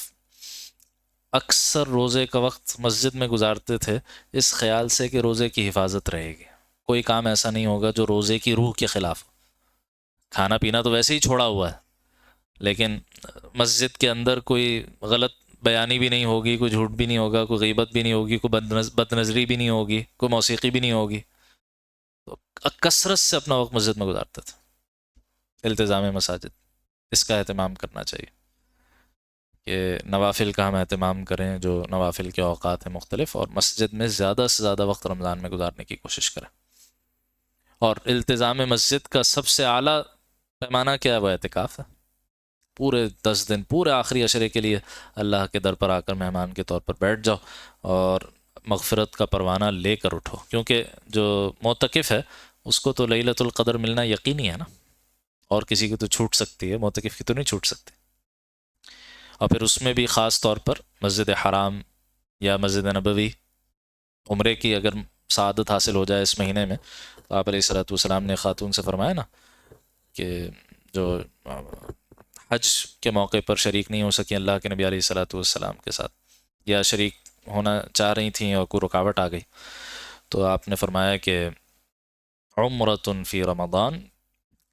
Speaker 1: اکثر روزے کا وقت مسجد میں گزارتے تھے اس خیال سے کہ روزے کی حفاظت رہے گی، کوئی کام ایسا نہیں ہوگا جو روزے کی روح کے خلاف۔ کھانا پینا تو ویسے ہی چھوڑا ہوا ہے، لیکن مسجد کے اندر کوئی غلط بیانی بھی نہیں ہوگی، کوئی جھوٹ بھی نہیں ہوگا، کوئی غیبت بھی نہیں ہوگی، کوئی بد نظری بھی نہیں ہوگی، کوئی موسیقی بھی نہیں ہوگی۔ تو کثرت سے اپنا وقت مسجد میں گزارتے تھے۔ التزام مساجد، اس کا اہتمام کرنا چاہیے کہ نوافل کا ہم اہتمام کریں، جو نوافل کے اوقات ہیں مختلف، اور مسجد میں زیادہ سے زیادہ وقت رمضان میں گزارنے کی کوشش کریں۔ اور التزام مسجد کا سب سے اعلیٰ پیمانہ کیا ہے؟ وہ اعتکاف ہے۔ پورے 10 دن، پورے آخری عشرے کے لیے اللہ کے در پر آ کر مہمان کے طور پر بیٹھ جاؤ اور مغفرت کا پروانہ لے کر اٹھو، کیونکہ جو معتکف ہے اس کو تو لیلۃ القدر ملنا یقینی ہے نا، اور کسی کی تو چھوٹ سکتی ہے، معتکف کی تو نہیں چھوٹ سکتی۔ اور پھر اس میں بھی خاص طور پر مسجد حرام یا مسجد نبوی، عمرے کی اگر سعادت حاصل ہو جائے اس مہینے میں، تو آپ علیہ الصلوۃ والسلام نے خاتون سے فرمایا نا کہ جو حج کے موقع پر شریک نہیں ہو سکی اللہ کے نبی علیہ الصلوۃ والسلام کے ساتھ، یا شریک ہونا چاہ رہی تھیں اور کوئی رکاوٹ آ گئی، تو آپ نے فرمایا کہ عمرۃ فی رمضان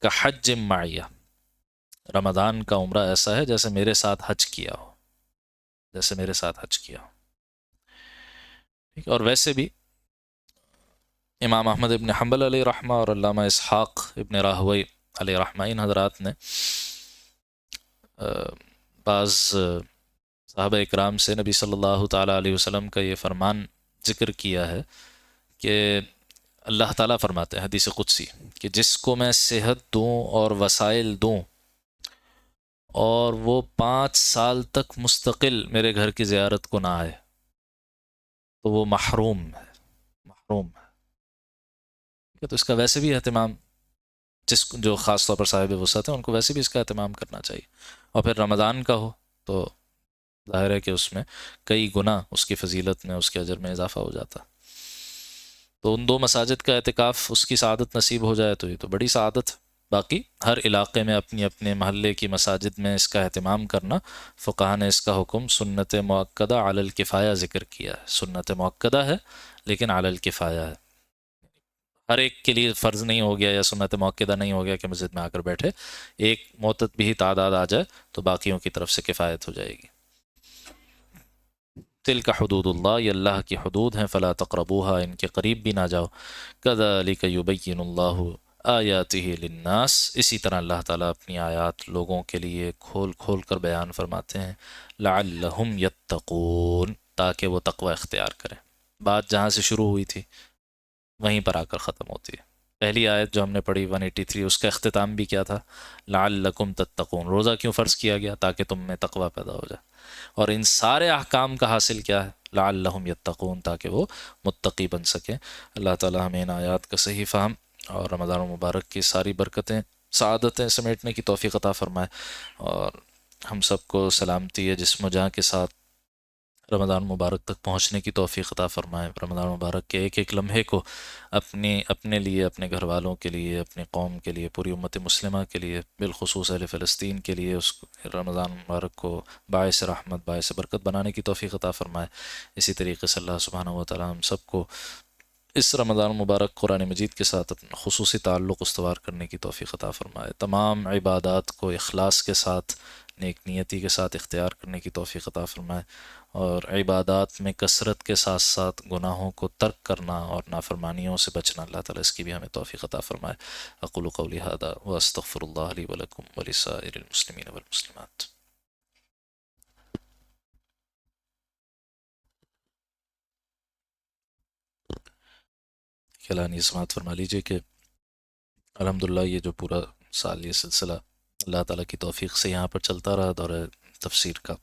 Speaker 1: کا حج معیہ، رمضان کا عمرہ ایسا ہے جیسے میرے ساتھ حج کیا ہو، جیسے میرے ساتھ حج کیا ہو۔ ٹھیک، اور ویسے بھی امام احمد ابن حنبل علیہ رحمہ اور علامہ اسحاق ابن راہوی علیہ رحمہ، ان حضرات نے بعض صحابہ اکرام سے نبی صلی اللہ تعالیٰ علیہ وسلم کا یہ فرمان ذکر کیا ہے کہ اللہ تعالیٰ فرماتے ہیں حدیث قدسی کہ جس کو میں صحت دوں اور وسائل دوں اور وہ 5 سال تک مستقل میرے گھر کی زیارت کو نہ آئے تو وہ محروم ہے، محروم ہے۔ تو اس کا ویسے بھی اہتمام، جو خاص طور پر صاحب وسعت ہیں ان کو ویسے بھی اس کا اہتمام کرنا چاہیے۔ اور پھر رمضان کا ہو تو ظاہر ہے کہ اس میں کئی گنا اس کی فضیلت میں، اس کے اجر میں اضافہ ہو جاتا۔ تو ان دو مساجد کا اعتکاف اس کی سعادت نصیب ہو جائے تو یہ تو بڑی سعادت ہے۔ باقی ہر علاقے میں اپنی اپنے محلے کی مساجد میں اس کا اہتمام کرنا، فقہ نے اس کا حکم سنت مؤکدہ علی الکفایہ ذکر کیا ہے۔ سنت مؤکدہ ہے لیکن علی الکفایہ ہے، ہر ایک کے لیے فرض نہیں ہو گیا یا سنت مؤکدہ نہیں ہو گیا کہ مسجد میں آ کر بیٹھے، ایک معتد بھی تعداد آ جائے تو باقیوں کی طرف سے کفایت ہو جائے گی۔ تلک حدود اللہ، یہ اللہ کی حدود ہیں، فلا تقربوها، ان کے قریب بھی نہ جاؤ۔ کذالک یبین اللہ آیاتہ للناس، اسی طرح اللہ تعالیٰ اپنی آیات لوگوں کے لیے کھول کھول کر بیان فرماتے ہیں، لعلہم یتقون، تاکہ وہ تقوی اختیار کریں۔ بات جہاں سے شروع ہوئی تھی وہیں پر آ کر ختم ہوتی ہے۔ پہلی آیت جو ہم نے پڑھی 183، اس کا اختتام بھی کیا تھا؟ لعلکم تتقون، روزہ کیوں فرض کیا گیا؟ تاکہ تم میں تقوی پیدا ہو جائے۔ اور ان سارے احکام کا حاصل کیا ہے؟ لعلہم یتقون، تاکہ وہ متقی بن سکیں۔ اللہ تعالی ہمیں ان آیات کا صحیح فہم اور رمضان المبارک کی ساری برکتیں، سعادتیں سمیٹنے کی توفیق عطا فرمائے، اور ہم سب کو سلامتی ہے جسم و جاں کے ساتھ رمضان مبارک تک پہنچنے کی توفیق عطا فرمائے۔ رمضان مبارک کے ایک ایک لمحے کو اپنے لیے، اپنے گھر والوں کے لیے، اپنی قوم کے لیے، پوری امت مسلمہ کے لیے، بالخصوص اہل فلسطین کے لیے، اس رمضان مبارک کو باعث رحمت، باعث برکت بنانے کی توفیق عطا فرمائے۔ اسی طریقے سے اللہ سبحانہ و تعالی ہم سب کو اس رمضان مبارک قرآن مجید کے ساتھ اپنا خصوصی تعلق استوار کرنے کی توفیق عطا فرمائے۔ تمام عبادات کو اخلاص کے ساتھ، نیک نیتی کے ساتھ اختیار کرنے کی توفیق عطا فرمائے، اور عبادات میں کثرت کے ساتھ ساتھ گناہوں کو ترک کرنا اور نافرمانیوں سے بچنا، اللہ تعالیٰ اس کی بھی ہمیں توفیق عطا فرمائے۔ اقول قولی ھذا واستغفر اللہ لی ولکم ولسائر المسلمین والمسلمات۔ کلانی سماعت فرما لیجیے کہ الحمدللہ یہ جو پورا سال یہ سلسلہ اللہ تعالیٰ کی توفیق سے یہاں پر چلتا رہا، دورہ تفسیر کا۔